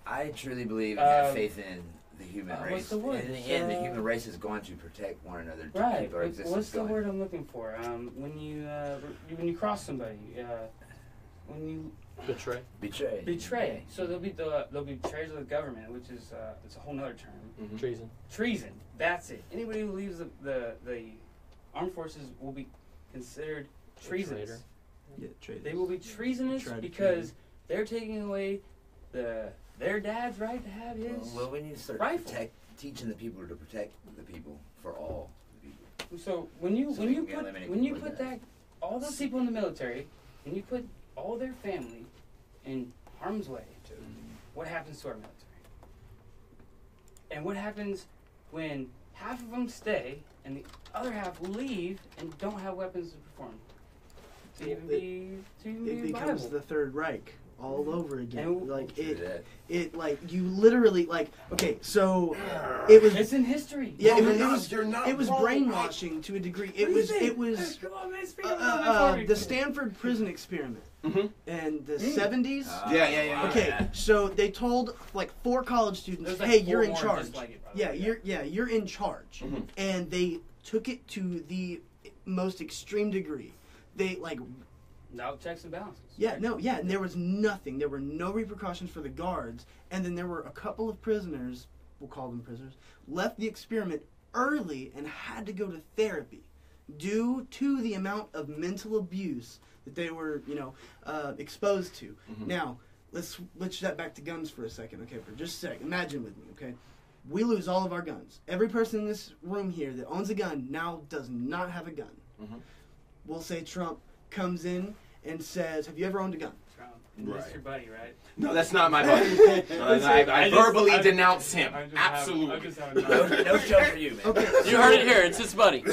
I truly believe and have faith in the human race. What's the word? In the end, the human race is going to protect one another to Right. keep our existence What's the going. word I'm looking for? When you cross somebody, when you Betray. Betray. So there'll be betrayers of the government, which is it's a whole nother term. Mm-hmm. Treason. Treason. That's it. Anybody who leaves the armed forces will be considered treasonous. Yeah, traitors. They will be treasonous because they're taking away their dad's right to have his. Well, we need to start rifle. teaching the people to protect the people for all the people. So when you So we can eliminate people put like that. all those people in the military, and you put all their family in harm's way, what happens to our military? And what happens when half of them stay and the other half leave and don't have weapons to perform? To even be It becomes viable. the Third Reich all over again. And like True that. it like you literally like okay, so it was It's in history. yeah, No, it you're not was wrong. brainwashing to a degree. It was Come on, man, speak up the Stanford prison experiment Mhm. in the 70s. Yeah. Okay, so they told like 4 college students, There's like "Hey, 4 you're in more charge." just like it, by the way. You're in charge, Mhm. and they took it to the most extreme degree. They like Now checks and balances. and there was nothing. There were no repercussions for the guards, and then there were a couple of prisoners, we'll call them prisoners, left the experiment early and had to go to therapy due to the amount of mental abuse that they were, exposed to. Mhm. Now, let's switch that back to guns for a second, okay, for just a sec. Imagine with me, okay? We lose all of our guns. Every person in this room here that owns a gun now does not have a gun. Mhm. We'll say Trump comes in and says, "Have you ever owned a gun?" Trump. Right. That's your buddy, right? No, that's not my buddy. I verbally denounce him. I'm just Absolutely. I'm just having No show for you, man. Okay. You heard it here. It's his buddy.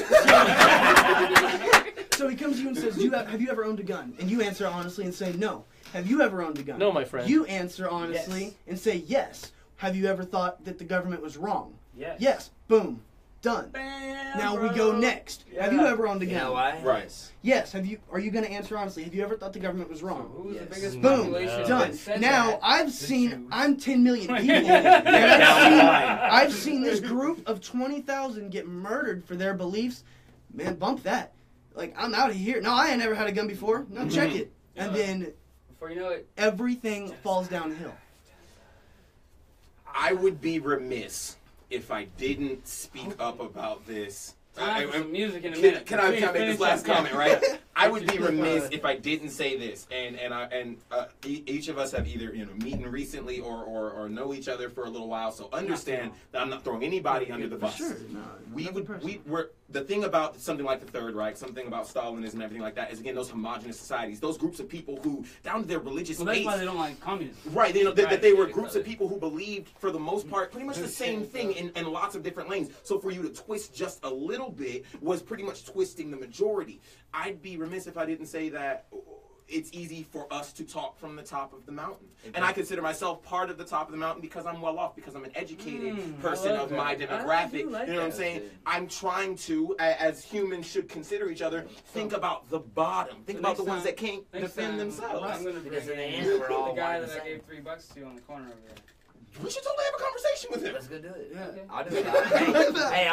So he comes to you and says, have you ever owned a gun? And you answer honestly and say, no. Have you ever owned a gun? No, my friend. You answer honestly Yes. and say, yes. Have you ever thought that the government was wrong? Yes. Yes. Boom. Done. Bam, Now we bro. go next. Have you Yeah. ever owned a You gun? know why? Right. Yes. Are you going to answer honestly? Have you ever thought the government was So wrong? who was Yes. the biggest Boom. population Yeah. Done. that said Now that? I've The seen. Jews. I'm 10 million people, and Down the line. I've seen this group of 20,000 get murdered for their beliefs. Man, bump that. Like I'm out of here. No, I ain't never had a gun before. No, check it. And Yeah. then Before you know it, everything falls downhill. I would be remiss if I didn't speak up about this. time for some music in a Can minute. I make this Finish last up, yeah. comment, right? I would be remiss if I didn't say this, and each of us have either meeting recently or know each other for a little while, so understand that I'm not throwing anybody under the bus. Sure, no, We're the thing about something like the Third Reich, something about Stalinism and everything like that is again those homogenous societies, those groups of people who down to their religious Well, that's faith. why they don't like communism. Right, that Right. they were groups of people who believed, for the most part, pretty much the same thing in lots of different lanes. So for you to twist just a little bit was pretty much twisting the majority. I'd be remiss if I didn't say that it's easy for us to talk from the top of the mountain. And I consider myself part of the top of the mountain because I'm well off, because I'm an educated person I love of my that. demographic. I do like You know what I'm that. saying? I'm trying to, as humans should consider each other, think about the bottom. Think So about the next ones time- that can't Next defend time, themselves. I'm gonna Because bring in the in end, we're all the guy one that I and the gave $3 to on the corner over there. We should totally have a conversation with him. Let's go do it. Yeah. Okay. I'll do it. Hey,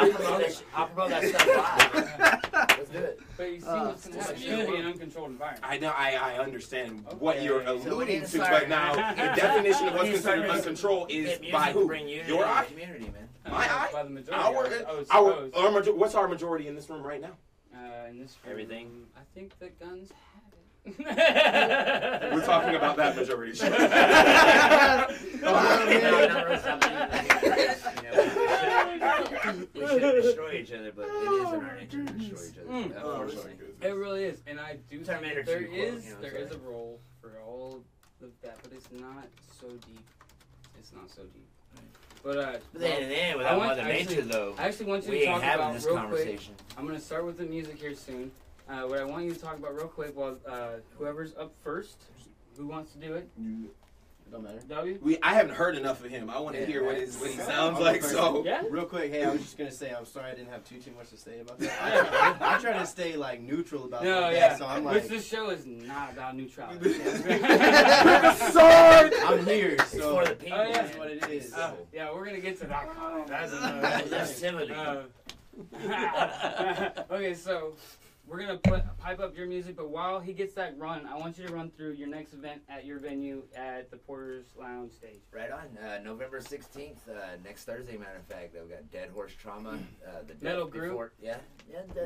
I'll promote that stuff live. Let's do it. But you see what's going to happen. It's going to be an uncontrolled environment. I know. I understand what you're Okay. So we alluding need to to, start- but now the definition of what's We need to start considered uncontrol is Get music by to who? bring unity Your in the eye? community, man. My eye? By the majority. What's our majority in this room right now? In this room, Everything. I think the guns have We're talking about that majority. We shouldn't destroy each other, but it is in our nature to destroy each other. Unfortunately. It really is, and I do think Terminator that there 2 quote, is you know, there is a sorry. role for all of that, but it's not so deep. It's not so deep. But then, I without want- Mother actually- Nature, though, I actually want you we to ain't talk having about this real quick. conversation. I'm gonna start with the music here soon. What I want you to talk about real quick, while whoever's up first, Who wants to do it? It don't matter. W? I haven't heard enough of him. I want to hear what he sounds like. So Yeah. Real quick, hey, I was just gonna say I'm sorry I didn't have too much to say about that. I try to stay like neutral about that, so I'm like, this show is not about neutrality. I'm here, It's so for the people. that's what it is. Yeah, we're gonna get to that. That's That's Timothy. Okay, so we're gonna pipe up your music, but while he gets that run, I want you to run through your next event at your venue at the Porter's Lounge stage. Right on. November 16th, next Thursday, matter of fact. We've got Dead Horse Trauma. The Metal group. Yeah.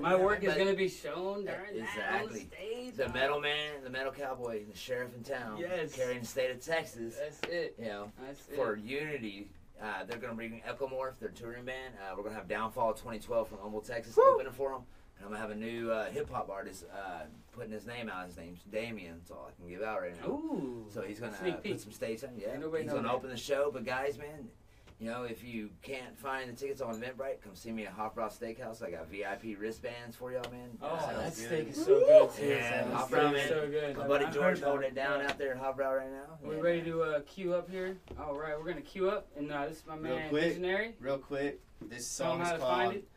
My work is gonna be shown during that on Exactly. stage. The metal man, the metal cowboy, the sheriff in town. Yes. Carrying the state of Texas. That's it. You know, That's for it. unity. They're going to bring Ecomorph, their touring band. We're going to have Downfall 2012 from Humboldt, Texas, opening for them. And I'm going to have a new hip-hop artist putting his name out. His name's Damien. That's all I can give out right now. Ooh. So he's going to Sneak peek. put some stage time. Yeah, Ain't nobody he's know going to that. open the show. But guys, man, you know, if you can't find the tickets on Eventbrite, come see me at Hop Rock Steakhouse. I got VIP wristbands for y'all, man. Oh, So- that steak is so good too. Yeah, That Hop steak Rock, is man. so good. My buddy I George heard holding it that. down out there at Hop Rock right now. We Yeah, ready man. to queue up here? All right, we're gonna queue up, and this is my man quick. Visionary. Real quick, this Tell song them is how to find called. it.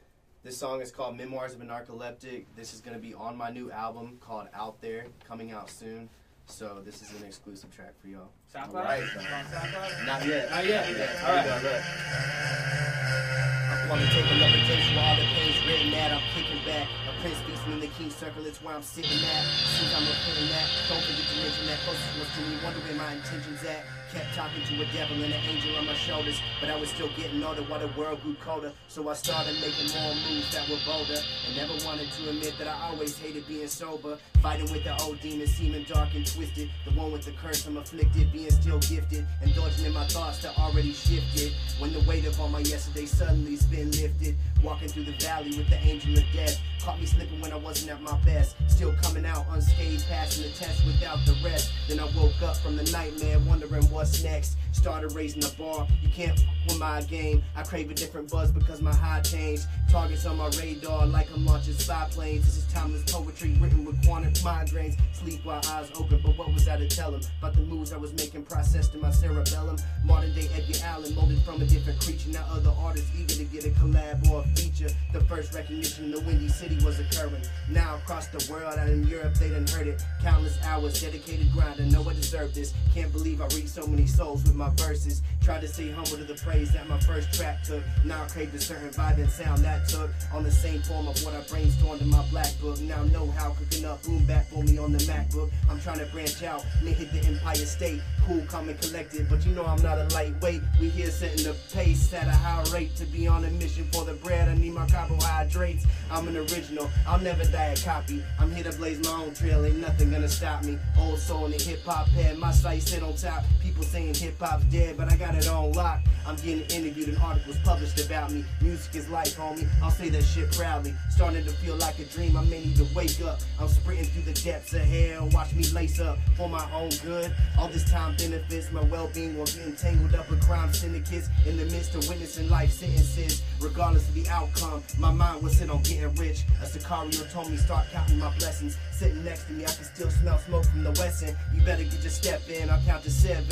This song is called Memoirs of a Narcoleptic. This is going to be on my new album called Out There, coming out soon. So this is an exclusive track for y'all. SoundCloud. Alright. It's on SoundCloud. Not yet. Not yet. Yeah. All right. I wanna take another taste of all the pains written that I'm kicking back. A prince speaks me in the king circle, it's where I'm sitting at. Since I'm repeating that, don't forget to mention that closest was to me, wonder where my intentions at. Kept talking to a devil and an angel on my shoulders, but I was still getting older while the world grew colder. So I started making more moves that were bolder, and never wanted to admit that I always hated being sober. Fighting with the old demon, seeming dark and twisted. The one with the curse I'm afflicted, being still gifted. Indulging in my thoughts that already shifted. When the weight of all my yesterday suddenly's been lifted. Walking through the valley with the angel of death. Caught me slipping when I wasn't at my best. Still coming out unscathed, passing the test without the rest. Then I woke up from the nightmare, wondering what's next. Started raising the bar, you can't f with my game. I crave a different buzz because my high changed. Targets on my radar like I'm launching spy planes. This is timeless poetry written with quantum migraines. Sleep while eyes open, but what was I to tell him? About the moves I was making processed in my cerebellum. Modern day Edgar Allan, molded from a different creature. Now other artists eager to get a collab or a feature. The first recognition in the Windy City was occurring. Now across the world, out in Europe, they done heard it. Countless hours, dedicated grind, I know I deserve this. Can't believe I reached so many souls with my verses. Tried to stay humble to the praise that my first track took. Now I crave a certain vibe and sound that took. On the same form of what I brainstormed in my black book. Now know how cooking up boom back for me on the MacBook. I'm trying to branch out, may hit the Empire State. Cool, calm and collected, but you know I'm not a lightweight. We here setting the pace at a high rate. To be on a mission for the bread, I need my carbohydrates. I'm an original, I'll never die a copy. I'm here to blaze my own trail, ain't nothing gonna stop me. Old soul in the hip-hop head, my sight sit on top. People saying hip-hop's dead, but I got it on lock. I'm getting interviewed and articles published about me. Music is life, homie, I'll say that shit proudly. Starting to feel like a dream, I may need to wake up. I'm sprinting through the depths of hell, watch me lace up for my own good. All this time benefits my well-being while getting tangled up with crime syndicates. In the midst of witnessing life sentences, regardless of the outcome, my mind was set on getting rich. A Sicario told me start counting my blessings. Sitting next to me, I can still smell smoke from the Westin. You better get your step in, I'll count to 7.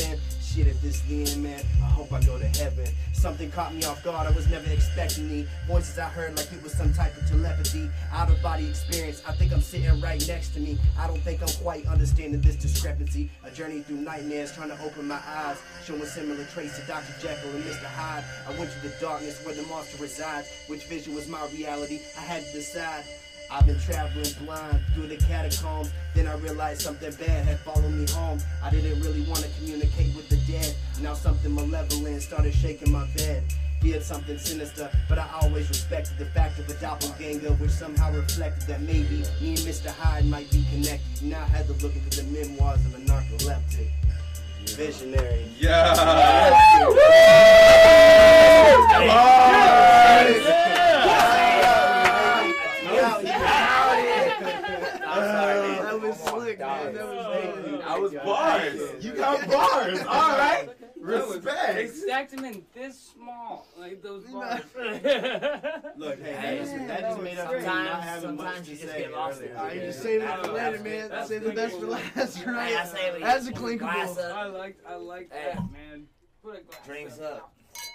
Shit, if this the end, man, I hope I go to heaven. Something caught me off guard, I was never expecting me. Voices I heard like it was some type of telepathy. Out-of-body experience, I think I'm sitting right next to me. I don't think I'm quite understanding this discrepancy. A journey through nightmares, trying to open my eyes. Showing similar traits to Dr. Jekyll and Mr. Hyde. I went to the darkness where the monster resides. Which vision was my reality? I had to decide. I've been traveling blind through the catacombs. Then I realized something bad had followed me home. I didn't really want to communicate with the dead. Now something malevolent started shaking my bed. Feared something sinister, but I always respected the fact of a doppelganger, which somehow reflected that maybe me and Mr. Hyde might be connected. Now I had to look into the memoirs of a narcoleptic. Visionary. Yeah. That was slick, man. That was I was bars. You got bars. All right. They Respect. stacked them in this small, like those bars. Look, hey, that just made up for you not having much sometimes to you just say get lost earlier. in it. You just save it for later, man. Save the best for last, right? I say we That's a glass clinkable. up, I like that, man. Put a glass drinks up.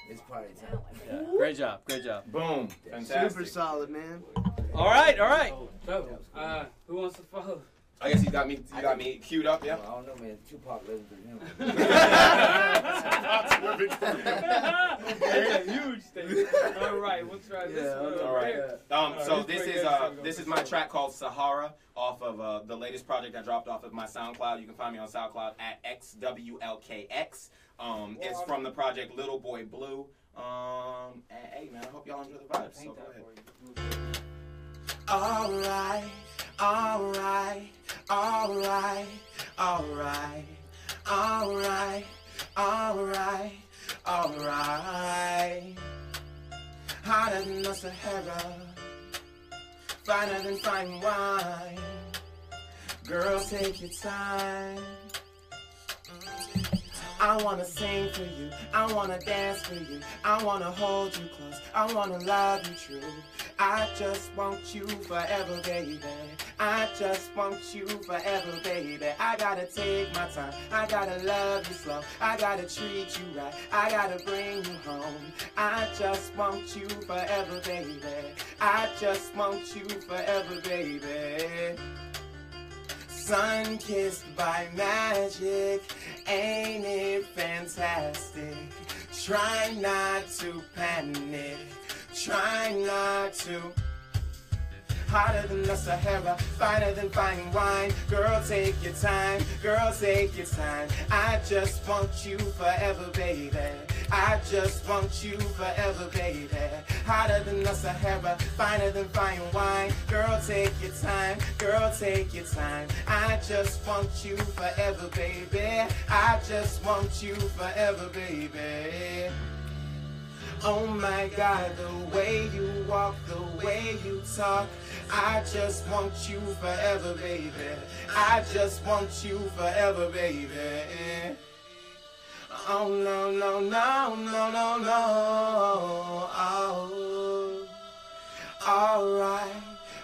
It's party time. Yeah. Great job. Great job. Boom. Fantastic. Super solid, man. All right. All right. So, who wants to follow? I guess you got me queued up, yeah? I don't know, man. Tupac living through him. That's a huge thing. All right, we'll try this one. All right. Yeah. So this is my track called Sahara off of the latest project I dropped off of my SoundCloud. You can find me on SoundCloud at XWLKX. It's from the project Little Boy Blue. And, hey man, I hope y'all enjoy the vibes. So go ahead. Alright, alright, alright, alright, alright, alright, alright. Hotter than the Sahara, finer than fine wine. Girl, take your time. I wanna sing for you, I wanna dance for you, I wanna hold you close, I wanna love you true. I just want you forever, baby. I just want you forever, baby. I gotta take my time, I gotta love you slow, I gotta treat you right, I gotta bring you home. I just want you forever, baby. I just want you forever, baby. Sun-kissed by magic, ain't it fantastic? Try not to panic, try not to. Hotter than the Sahara, finer than fine wine. Girl, take your time, girl, take your time. I just want you forever, baby. I just want you forever, baby. Hotter than the Sahara, finer than fine wine. Girl, take your time, girl, take your time. I just want you forever, baby. I just want you forever, baby. Oh my God, the way you walk, the way you talk, I just want you forever, baby. I just want you forever, baby. Oh no, no, no, no, no, no. Oh. Alright.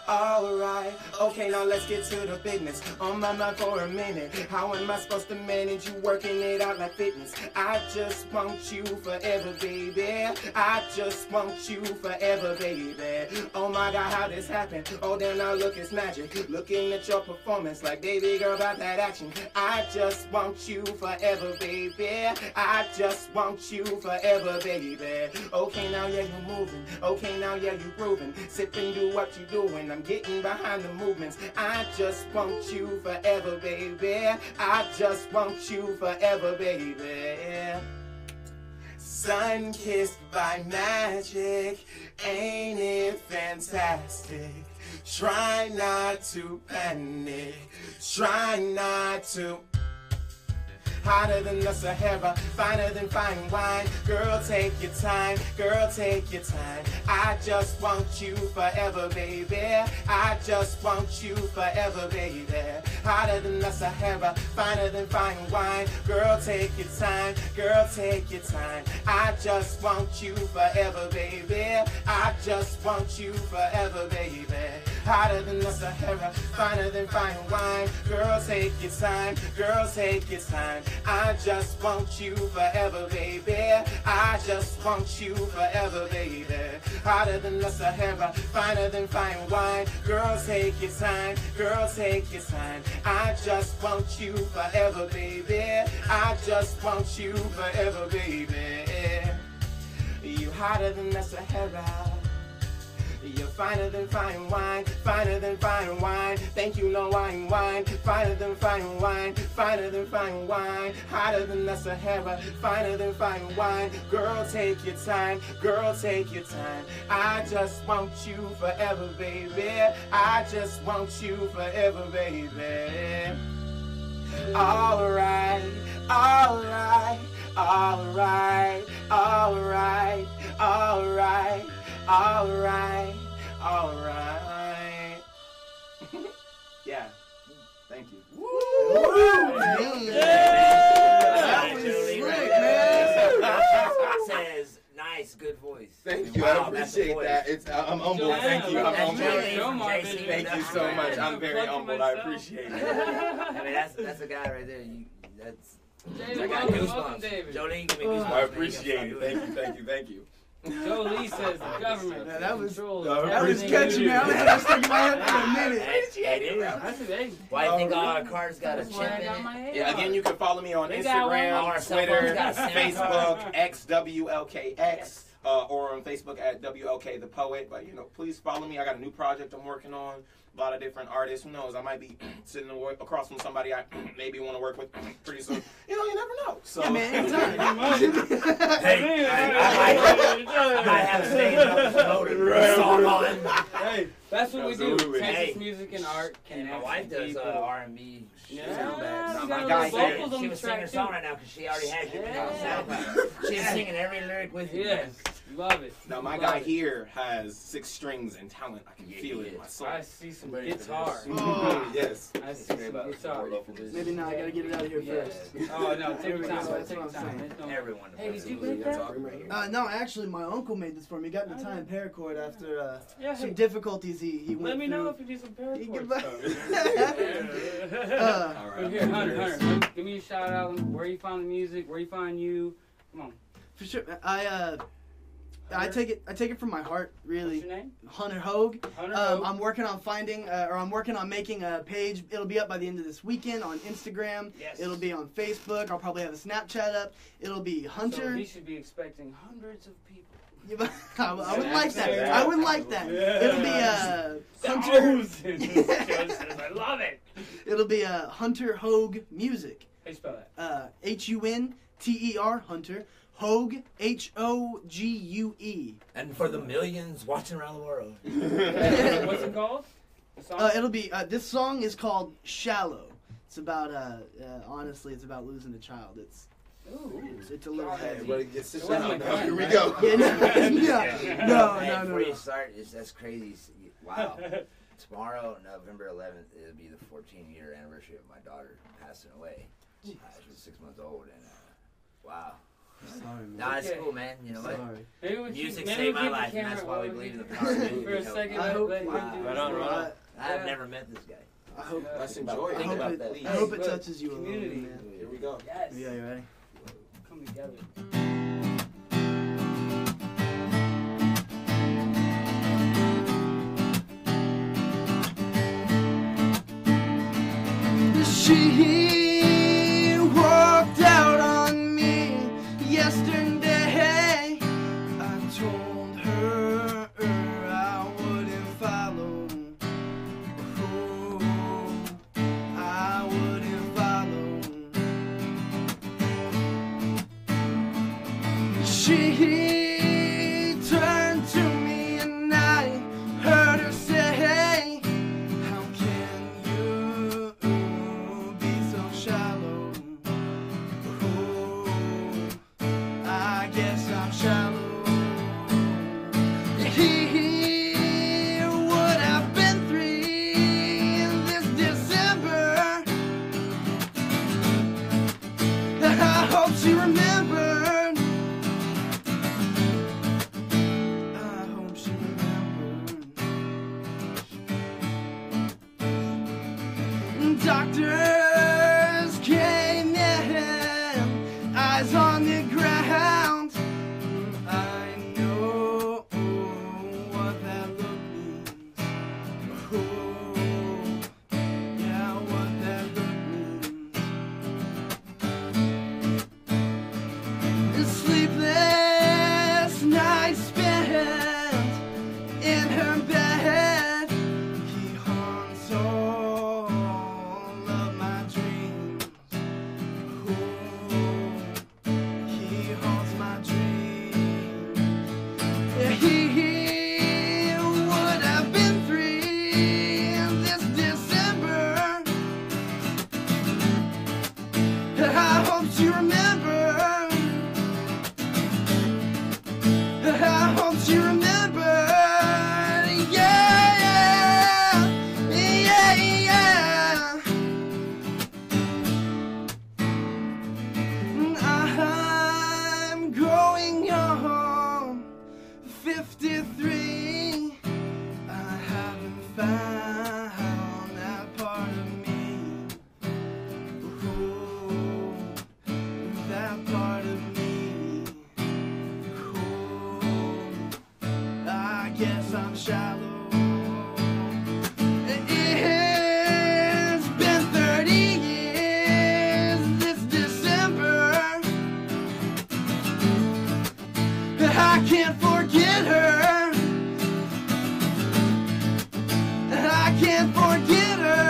Alright, okay, now let's get to the business. On my mind for a minute. How am I supposed to manage you working it out like fitness? I just want you forever, baby. I just want you forever, baby. Oh my God, how this happened? Oh damn, now look, it's magic. Looking at your performance like baby girl about that action. I just want you forever, baby. I just want you forever, baby. Okay, now yeah, you moving. Okay, now yeah, you grooving. Sip and do what you doing. I'm getting behind the movements. I just want you forever, baby. I just want you forever, baby. Sun-kissed by magic, ain't it fantastic? Try not to panic, try not to. Hotter than the Sahara, finer than fine wine. Girl, take your time, girl, take your time. I just want you forever, baby. I just want you forever, baby. Hotter than the Sahara, finer than fine wine. Girl, take your time, girl, take your time. I just want you forever, baby. I just want you forever, baby. Hotter than the Sahara, finer than fine wine. Girl, take your time, girl, take your time. I just want you forever, baby. I just want you forever, baby. Hotter than the Sahara, finer than fine wine. Girl, take your time, girl, take your time. I just want you forever, baby. I just want you forever, baby. You hotter than the Sahara. You're finer than fine wine, finer than fine wine. Thank you, no wine, wine. Finer than fine wine, finer than fine wine. Hotter than the Sahara, finer than fine wine. Girl, take your time, girl, take your time. I just want you forever, baby. I just want you forever, baby. Alright, alright, alright, alright, alright. Alright, alright. Yeah, thank you. Woo! That was slick, man. nice, good voice. Thank you. Wow, I that's a appreciate voice. that. I'm humbled. Joanna, Thank you. I'm that's humbled. Joanna. Show my JC. video. Thank you so much. I'm very humbled. I appreciate it. I mean, that's a guy right there. That's. David, I got welcome, goosebumps. David. Jolene, give me goosebumps. I appreciate it. Thank you. Joe Lee says the government Yeah, that was- controls that That was everything catchy, you man. I do. had that stuck in my head for a minute. That's a big. Why do you think all our cars got a That's chip why I in got it? my head. Yeah, again, you can follow me on They got one. All our Instagram, cell phones Twitter, got a SIM Facebook, XWLKX, or on Facebook at WLK the Poet. But, please follow me. I got a new project I'm working on. A lot of different artists. Who knows? I might be sitting across from somebody I maybe want to work with pretty soon. You never know. So, Yeah, man, anytime. Hey, I might have a stage promoted song on. Hey, that's what we do. Absolutely. Texas Hey. music and art. And my connects wife does people. R&B. Yeah, soundbacks. you my got guy a little here, vocals on She the was track, singing a too. song right now because she already had you on Yeah. SoundCloud. She's singing every lyric with you. Yes, love it. now, my Love guy it. here has 6 strings and talent. I can feel it in my soul. I see some guitar. Oh. Yes. I see some guitar. Maybe not. I gotta get it out of here Yeah. first. Oh no, take your time. That's Take what your I'm time. saying. Don't- Everyone. Hey, did you make that? No, actually, my uncle made this for me. He got into time paracord after Yeah. some Hey, difficulties he went let me know through. if you do some He paracord could- stuff. All But here, Hunter, give me a shout out. Where you find the music? Where you find you? Come on. For sure, I take it from my heart, What's really. your name? Hunter Hogue. Hunter Hogue. I'm working on making a page. It'll be up by the end of this weekend on Instagram. Yes. It'll be on Facebook. I'll probably have a Snapchat up. It'll be So Hunter. he should be expecting hundreds of people. I would like that. I would like that. It'll be Hunter. Thousands. I love it. It'll be Hunter Hogue Music. How you spell that? HUNTER Hunter Hogue HOGUE. And for the millions watching around the world. What's it called? The song? It'll be this song is called Shallow. It's about honestly, it's about losing a child. Ooh. It's a little heavy. Everybody gets this It wasn't down my now. gun. Here we go. Yeah, no, Hey, no, before you no. start, that's crazy. Wow. Tomorrow, November 11th, it'll be the 14-year anniversary of my daughter passing away. She was 6 months old, and wow. Sorry, man. Nah, it's Okay. cool, man. You know what? Sorry. Maybe we Music keep- saved maybe my we keep life, the and that's camera why we on. believe in the power of music. For a second, I hope- let him wow. do Right on, right on. I've Yeah. never met this guy. I hope. Let's enjoy it. I Think hope about it, that. I hope it Hey, touches you a little community. bit, man. Here we go. Yes. Yeah, you ready? Come together. She walked out on me yesterday. I told her I wouldn't follow. Oh, I wouldn't follow. She turned to me and I heard her say, how can you be so shallow? Oh, I guess I'm shallow. He would have been 3 this December. I hope she remembered. guess I'm shallow. It's been 30 years this December. I can't forget her. I can't forget her.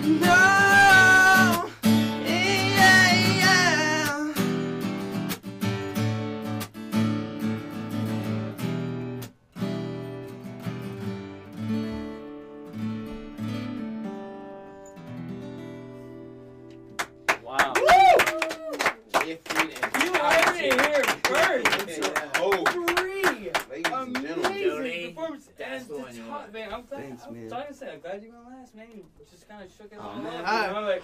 No. Yeah. Wow. Gifted and You heard it here first. Oh, Three ladies and gentlemen. amazing performances. That's And the to one you top, want. man, I'm Thanks, man. trying to say, I'm glad you went last, man. You just kind of shook it all man. up. You know, like,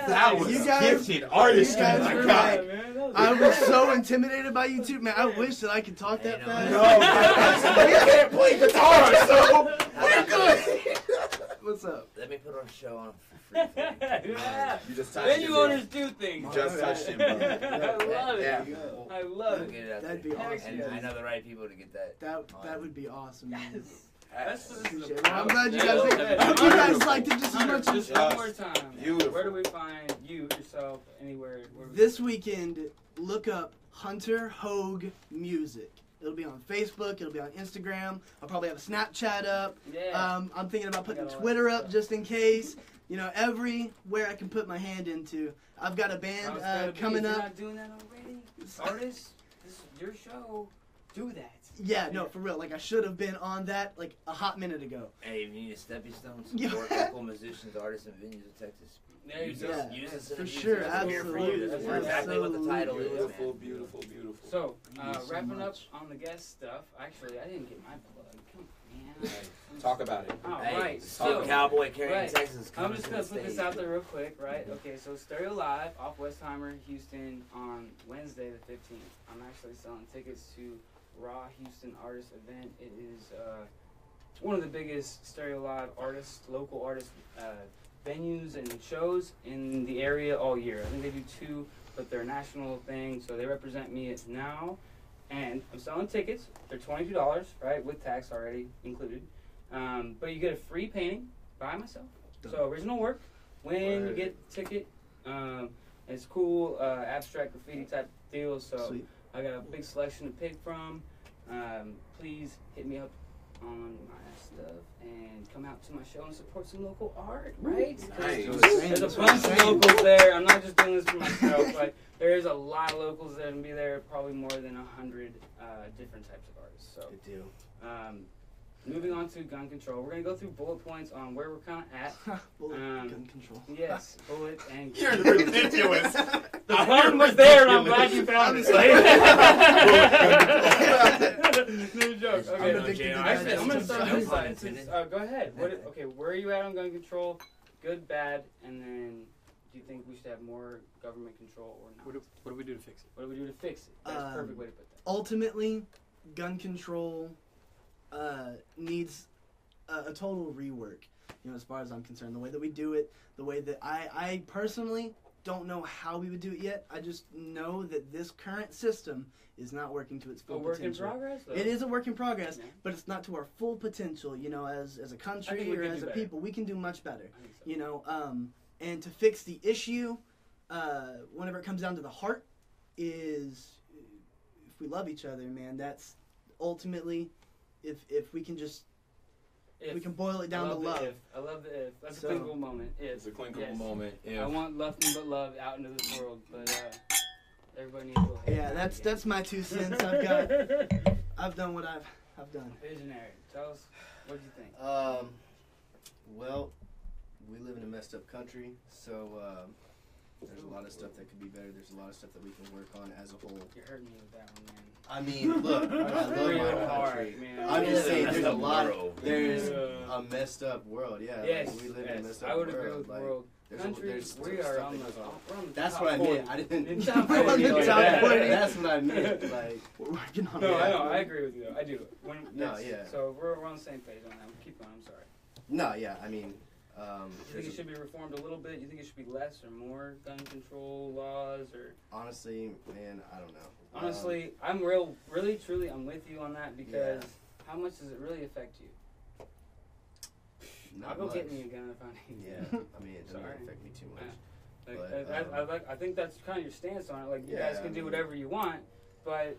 That was You guys- gifted artistry, you guys my were God. right. man. That was I good. was so intimidated by you two, man. I wish that I could talk that Hey, no. fast. No, we can't play guitar, so we're good. What's up? Let me put on a show on for free. Yeah. You just touched Then him, you bro. owners do things. You just touched him, bro. I love it. Yeah. I love We'll it. get it out That'd there. be awesome. And Yes. I know the right people to get that. That would be awesome. Man. Yes. That's Appreciate it. Well, I'm glad you guys. Yeah. I hope you guys liked it just as much as. Just one more time. Beautiful. Where do we find you, yourself, anywhere? Where we This weekend, look up Hunter Hogue Music. It'll be on Facebook. It'll be on Instagram. I'll probably have a Snapchat up. Yeah. I'm thinking about putting I got all Twitter that up stuff. just in case. You know, everywhere I can put my hand into. I've got a band coming if you're up. not doing that already, artists, this is your show. Do that. Yeah, no, for real. Like, I should have been on that, like, a hot minute ago. Hey, if you need a stepping stone, Yeah. support local musicians, artists, and venues in Texas. There you Use go. us- use us in For the sure, music. We're here for absolutely. you. We're exactly what the title is, Beautiful, man. beautiful, beautiful. So, Thank you so wrapping up much. on the guest stuff. Actually, I didn't get my plug. Come on, man. Talk about it. All Hey, right. Steel So, Cowboy carrying right. Texas I'm coming just to gonna the put this stage. out there real quick, right? Okay, so Stereo Live off Westheimer, Houston on Wednesday the 15th. I'm actually selling tickets to Raw Houston Artist Event. It is one of the biggest Stereo Live artists, local artist venues and shows in the area all year. I think they do two, but they're a national thing, so they represent me now. And I'm selling tickets. They're $22, right, with tax already included. But you get a free painting by myself. So original work. When you get the ticket, it's cool abstract graffiti type deal. So Sweet. I got a big selection to pick from. Please hit me up on my stuff and come out to my show and support some local art, right? 'Cause Nice. There's a bunch of locals there. I'm not just doing this for myself, but there is a lot of locals that will be there. Probably more than 100 different types of artists. So. Good deal. Moving on to gun control, we're gonna go through bullet points on where we're kind of at. Bullet gun control. Yes, bullet and. You're ridiculous. The button was there, and I'm glad you found it. No joke. I'm Okay, addicted to actually, that. I'm gonna start No this pun side. intended. Go ahead. Okay, where are you at on gun control? Good, bad, and then do you think we should have more government control or not? What do we do to fix it? What do we do to fix it? That's a perfect way to put that. Ultimately, gun control needs a total rework. You know, as far as I'm concerned, the way that we do it, the way that I personally don't know how we would do it yet. I just know that this current system is not working to its A full work in potential. progress, though. It is a work in progress, Yeah. but it's not to our full potential. You know, as a I think country we or can as do a better. people, we can do much better. I think so. You know, and to fix the issue, whenever it comes down to the heart, is if we love each other, man. That's ultimately, if we can just we can boil it down to love. I love the if. That's So- a clinical moment. If. It's a clinical Yes. moment. If. I want nothing but love out into this world, but everybody needs a little hate. Yeah, that's my 2 cents. I've done what I've done. Visionary. Tell us, what do you think? Well, we live in a messed up country, so there's a lot of stuff that could be better. There's a lot of stuff that we can work on as a whole. You're hurting me with that one, man. I mean, look, I love Real my hard, country. man. I'm just saying, there's a Messed up lot. world. There's Yeah. a messed up world. Yeah, Yes, like, we live in a yes. messed up I would world. agree with the like, world. there's Country, there's we stuff are that on the, goes on. we're on the That's top what I 40. meant. I didn't. In top We're on 40, the like top that. 40. That's what I meant. Like, We're working on No, it. I know. I agree with you. Though. I do. No, yeah. So we're on the same page on that. Keep going. I'm sorry. no, yeah. I mean, You think it should be reformed a little bit? You think it should be less or more gun control laws? Or honestly, man, I don't know. honestly, I'm really, truly, I'm with you on that because how much does it really affect you? Not I'll go much. get me a gun if I need to. Yeah, I mean, it doesn't Sorry. affect me too much. I think that's kind of your stance on it. Like, you Yeah, guys can I do mean- whatever you want, but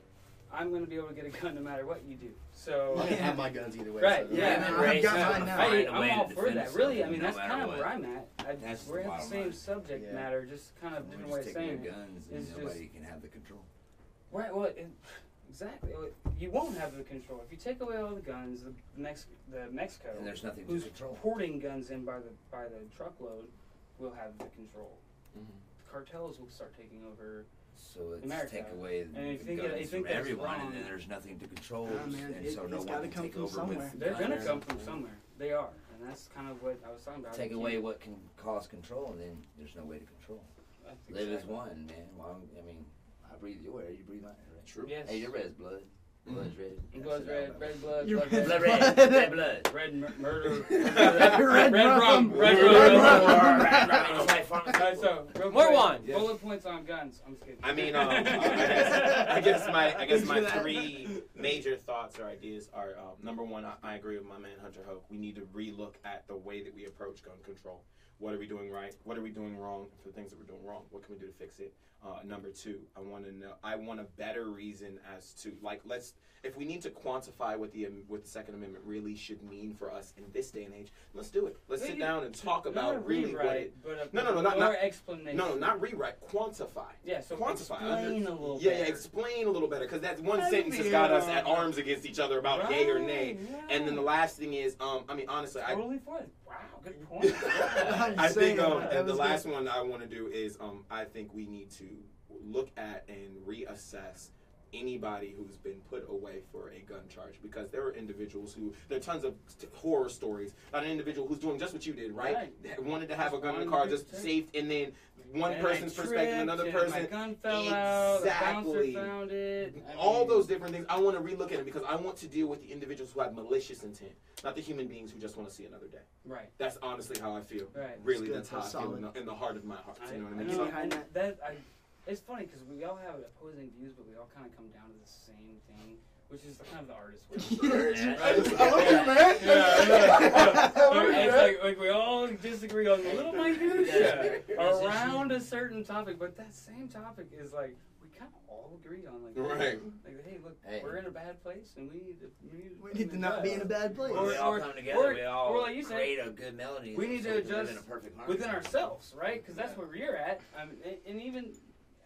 I'm going to be able to get a gun no matter what you do. So, I can have my guns either way. right, so yeah. I've got mine now. Find a I'm way all to for defend that. Really, I yourself mean, no that's matter kind of what. where I'm at. That's the We're at the bottom same line. subject Yeah. matter, just kind of We're different just way of taking saying their it. guns It's and nobody can have the control. Right, well, exactly. You won't have the control. If you take away all the guns, the Mexico, And there's nothing to who's control. porting guns in by the truckload, will have the control. Mhm. The cartels will start taking over. So it's America. take away And the if you think guns that- you think from that's everyone, wrong. and then there's nothing to control, Yeah, man, and it- so it's no one gotta can come take from over somewhere. with They're going to guns. come from somewhere. They are. And that's kind of what I was talking about. Take You away can't- what can cause control, and then there's no way to control. That's Live as exactly- one, man. Well, I mean, I breathe your air, you breathe mine, right? True. Yes. Hey, your red's blood. Blood's red. Blood's red, red blood, Your blood red's red, Blood red. Red blood. red murder, Red rum, rum. red Rum. Alright, so real More quick, wine. Bullet points on guns. I'm just kidding. I mean, I guess my Thanks for that. 3 major thoughts or ideas are number one. I agree with my man Hunter Hogue. We need to relook at the way that we approach gun control. What are we doing right? What are we doing wrong? For the things that we're doing wrong, what can we do to fix it? Number 2, I want a better reason as to, like, if we need to quantify what the Second Amendment really should mean for us in this day and age, let's do it. Let's sit down and talk about really what it. Not explanation. No, not rewrite. Quantify. Yeah, so Quantify. explain a little Yeah, better. explain a little better, because that one sentence has got us at arms against each other about yay or nay. Yeah. And then the last thing is, I mean, honestly, Totally for it. Wow, good point. I think that the was last one I want to do is, I think we need to look at and reassess anybody who's been put away for a gun charge, because there are individuals there are tons of horror stories about an individual who's doing just what you did, right? Wanted to have a gun in the car, just safe, and then one And person's I perspective, tripped, another and person. My gun fell out. The bouncer Exactly. found it. All those different things, I want to relook at it, because I want to deal with the individuals who have malicious intent, not the human beings who just want to see another day. Right. That's honestly how I feel. Right. Really, That's that's good. how I That's feel in the heart of my heart. You know what I mean? know, So- behind and it's funny because we all have opposing views, but we all kind of come down to the same thing, which is kind of the artist way. It's like we all disagree on the little minutia around a certain topic, but that same topic is like we kind of all agree on. Like, Right. Like, hey, look, Hey. we're in a bad place, and we need to not be in a bad place. When we all Or- come together, or- we all or like you said, create a good melody. we need so to we can live adjust in a perfect harmony. within ourselves, right? Because that's where we're at. And even,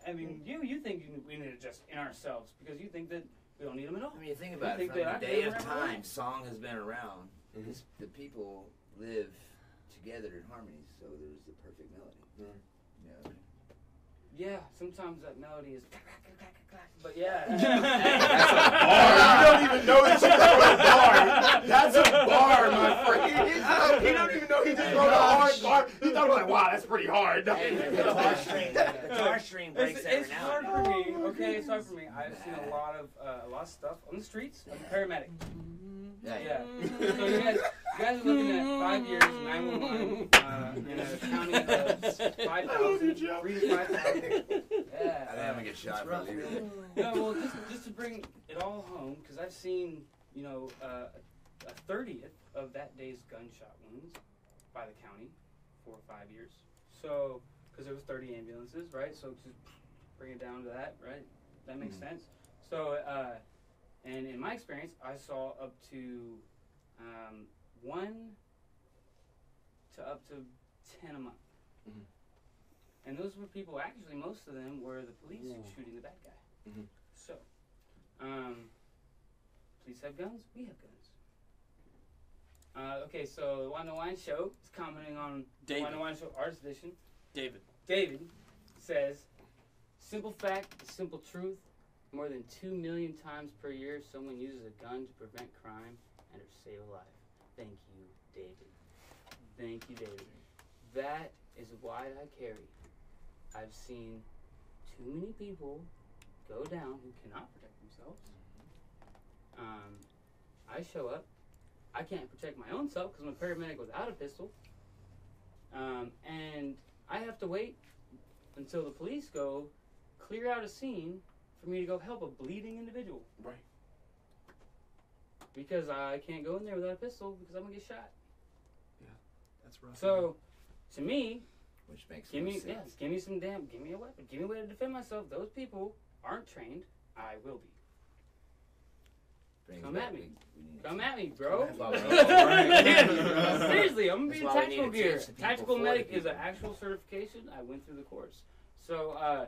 I mean, you think we need to adjust in ourselves because you think that we don't need them at all. I mean, you think about You it, think from that the I day live of wherever I time, want. song has been around. Mhm. The people live together in harmony, so there's the perfect melody. Mm. You know? Yeah, sometimes that melody is, but yeah. You don't even know that you wrote a bar. That's a bar, my friend. He don't even know he just wrote a hard bar. He thought like, wow, that's pretty hard. The guitar string breaks every It's now hard and for then. me. Okay, it's hard for me. I've seen a lot of stuff on the streets. I'm a paramedic. Yeah. So you guys are looking at 5 years, 911, in a county of 5,000, 3 to 5,000. I think Yeah. I'm gonna get shot rough, for leaving. No, well, just to bring it all home, because I've seen, a 30th of that day's gunshot wounds by the county, 4 or 5 years. So, because there was 30 ambulances, right? So just bring it down to that, right? That makes sense. So, and in my experience, I saw up to 1 to up to 10 a month. Mhm. And those were people, actually, most of them were the police shooting the bad guy. Mhm. So, police have guns, we have guns. Okay, so the Wine to Wine Show is commenting on the David. Wine to Wine Show Arts Edition. David. David says, simple fact, simple truth, more than 2 million times per year someone uses a gun to prevent crime and or save a life. Thank you, David. Thank you, David. That is why I carry. I've seen too many people go down who cannot protect themselves. I show up. I can't protect my own self because I'm a paramedic without a pistol. And I have to wait until the police go clear out a scene for me to go help a bleeding individual. Right. because I can't go in there without a pistol because I'm gonna get shot. That's rough. So, to me, Which makes give me sense. give me a weapon, give me a way to defend myself. Those people aren't trained. I will be. Brings Come back- at me. we need Come to- at me, bro. Come at me, bro. Seriously, I'm gonna be That's in why we tactical need to gear. teach the people Tactical for medic the is an people. actual certification. I went through the course. So,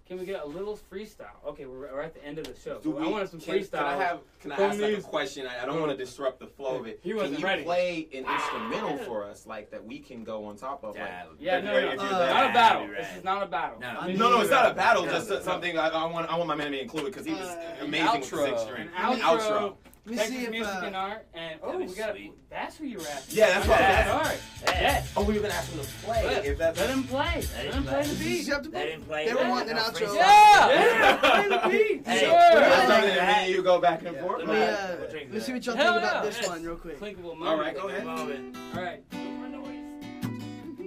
can we get a little freestyle? Okay, we're at the end of the show. So I wanted some freestyle. Can I from ask like a these- question? I don't want to disrupt the flow of it. He wasn't can you ready. play an instrumental for us, like that we can go on top of? Like, Yeah, if no, you're- no, if you're not there. a battle. Right. This is not a battle. No. No, it's not a battle. No, Just no. something I want my man to be included because he was amazing with the outro. six string. An outro. Let me Texas see if music and art, and That'd be we got. sweet. That's who you're asking. Yeah, that's what I'm All asking. right. Yeah. Oh, we were gonna ask him to play. If that's Let him play. Let him play the Did you beat. have to They didn't play. They were that. wanting an No outro. freestyle. Yeah, play the beat. Hey, Sure. that's Yeah. something that me and you go back and forth. Let All me, right. We'll drink let me see that. what y'all Hell think about yeah. this one real quick. Clinkable moment. All right, go ahead. Moment. All right. No more noise.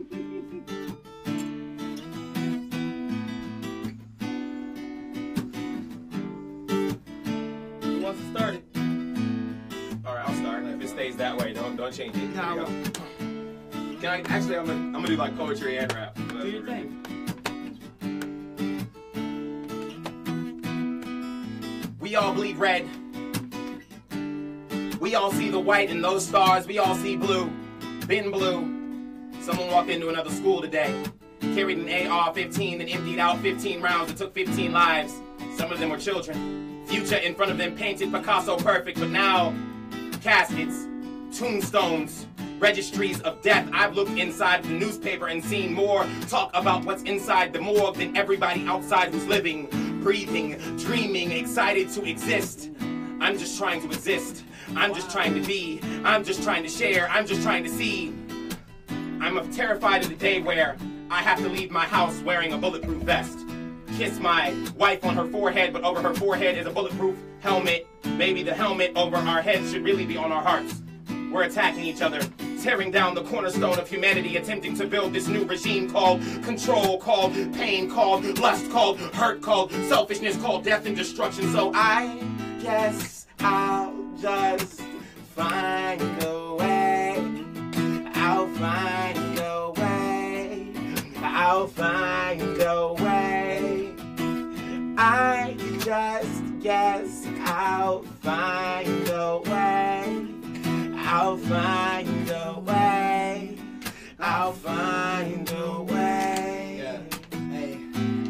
Who wants to start it? All right, I'll start. If it stays that way, don't change it. Nah, Here we go. Can I actually? I'm gonna do like poetry and rap. Do your thing. We all bleed red. We all see the white in those stars. We all see blue. Been blue. Someone walked into another school today. Carried an AR-15 and emptied out 15 rounds. It took 15 lives. Some of them were children. Future in front of them painted Picasso perfect, but now caskets, tombstones, registries of death. I've looked inside the newspaper and seen more talk about what's inside the morgue than everybody outside who's living, breathing, dreaming, excited to exist. I'm just trying to exist. I'm just trying to be. I'm just trying to share. I'm just trying to see. I'm terrified of the day where I have to leave my house wearing a bulletproof vest. Kiss my wife on her forehead, but over her forehead is a bulletproof helmet. Maybe the helmet over our heads should really be on our hearts. We're attacking each other, tearing down the cornerstone of humanity, attempting to build this new regime called control, called pain, called lust, called hurt, called selfishness, called death and destruction. So I guess I'll just find a way. I'll find a way. I'll find a way. I just guess I'll find a way. I'll find a way. I'll find a way. Yeah. Hey,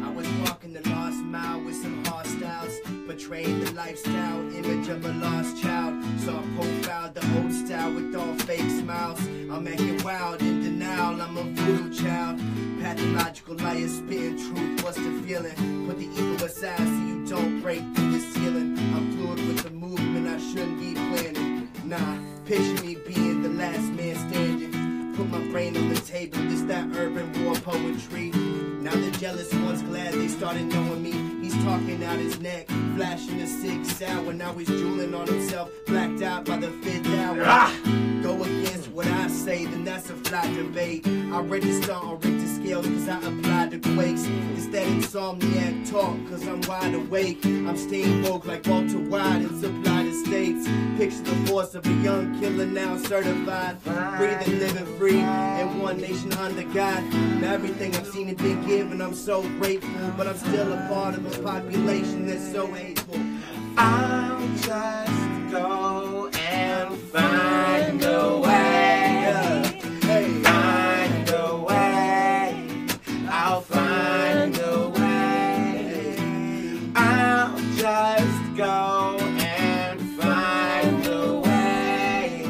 I was walking the lost mile with some hostiles, betrayed the lifestyle image of a lost child. Saw profile the old style with all fake smiles. I'm acting wild in denial. I'm a voodoo child. Pathological liar spitting truth. What's the feeling? Put the ego aside so you don't break through the ceiling. I'm fluid with the movement. I shouldn't be planning. Nah, picture me being the last man standing. Put my brain on the table. This that urban war poetry. Now the jealous ones glad they started knowing me. He's talking out his neck, flashing a 6 hour. Now he's drooling on himself, blacked out by the 5th hour. Go against what I say, then that's a fly debate. I register on Richter scales cause I applied to quakes. It's that insomniac talk cause I'm wide awake. I'm staying woke like Walter White in supply to states. Picture the force of a young killer now certified. Breathing, living free, in one nation under God. Now everything I've seen and been given, I'm so grateful. But I'm still a part of a population that's so hateful. I'll just go and find a way. Hey. Find a way. I'll find a way. I'll just go and find a way.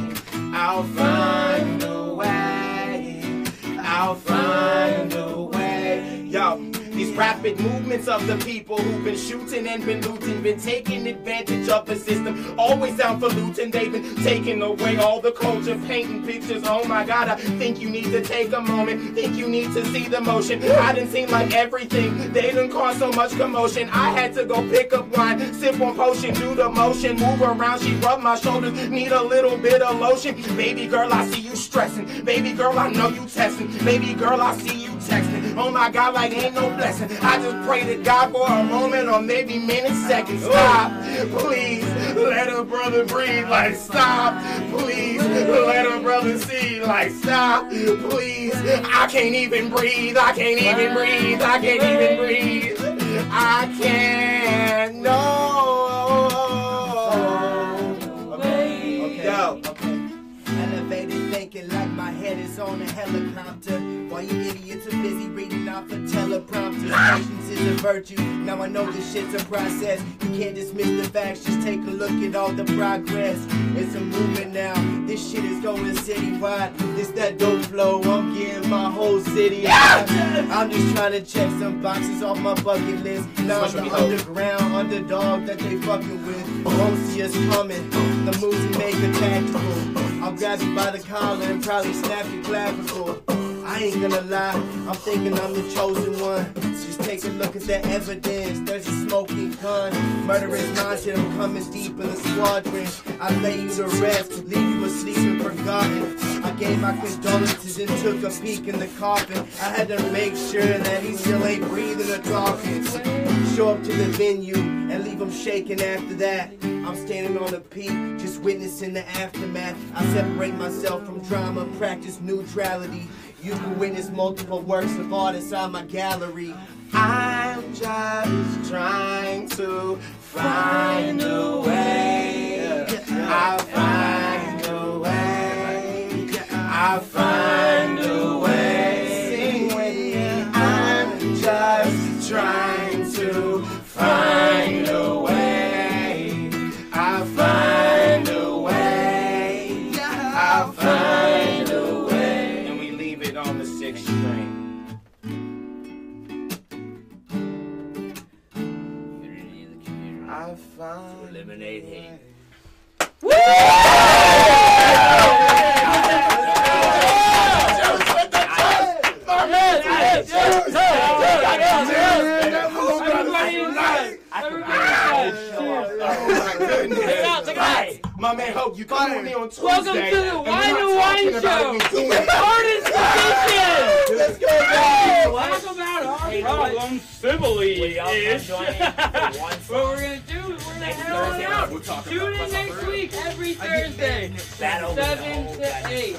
I'll find a way. I'll find a way. Yo. These rapid movements of the people who've been shooting and been looting, been taking advantage of the system, always down for looting. They've been taking away all the culture, painting pictures. Oh my God, I think you need to take a moment, think you need to see the motion. I didn't seem like everything, they didn't cause so much commotion. I had to go pick up wine, sip on potion, do the motion, move around. She rubbed my shoulders, need a little bit of lotion. Baby girl, I see you stressing. Baby girl, I know you testing. Baby girl, I see you texting. Oh my God, like ain't no blessing. I just pray to God for a moment or maybe minutes, seconds. Stop, please, let a brother breathe, like stop, please. Let a brother see, like stop, please. I can't even breathe, I can't even breathe, I can't even breathe. I can't, no. Okay. Yo. Elevated thinking like my head is on a helicopter. While you idiots are busy reading off a teleprompter. Patience is a virtue. Now I know this shit's a process. You can't dismiss the facts. Just take a look at all the progress. It's a movement now. This shit is going citywide. It's that dope flow. I'm getting my whole city. I'm just trying to check some boxes off my bucket list. Now I'm the underground underdog that they fucking with. Won't see us coming. The moves we make are tactical. I'll grab you by the collar and probably snap your clavicle. I ain't gonna lie, I'm thinking I'm the chosen one. Just take a look at the evidence, there's a smoking gun. Murderous nonsense, I'm coming deep in the squadron. I lay you to rest, leave you asleep and forgotten. I gave my condolences and took a peek in the coffin. I had to make sure that he still ain't breathing or talking. Show up to the venue and leave him shaking after that. I'm standing on the peak, just witnessing the aftermath. I separate myself from drama, practice neutrality. You can witness multiple works of art inside my gallery. I'm just trying to find a way. I'll find a way. I'll find a way. Sing with me. I'm just trying to find a way. I'll find a way. I'll find a way. And we leave it on the 6th string. I find Eliminate hate. My man Hogue, you come with me on Tuesday. Welcome to the Wine and Wine Show. Artist edition. Let's go, Talk about our problems civilly-ish. What we're gonna do is we're gonna hell it out. Tune in next week, every Thursday, 7 to 8.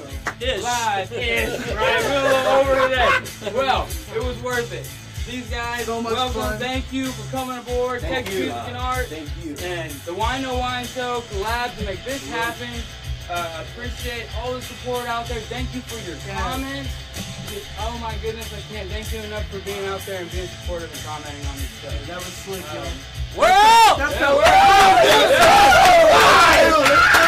Live-ish. Right, we're a little over today. Well, it was worth it. These guys, So much welcome. fun. Thank you for coming aboard. Thank Tech you. Music and Art. Thank you. And the Wine No Wine Show collab to make this happen. Appreciate all the support out there. Thank you for your comments. Oh my goodness, I can't thank you enough for being out there and being supportive and commenting on this show. That was slick, yo. We're out! That's Yeah, how we're out!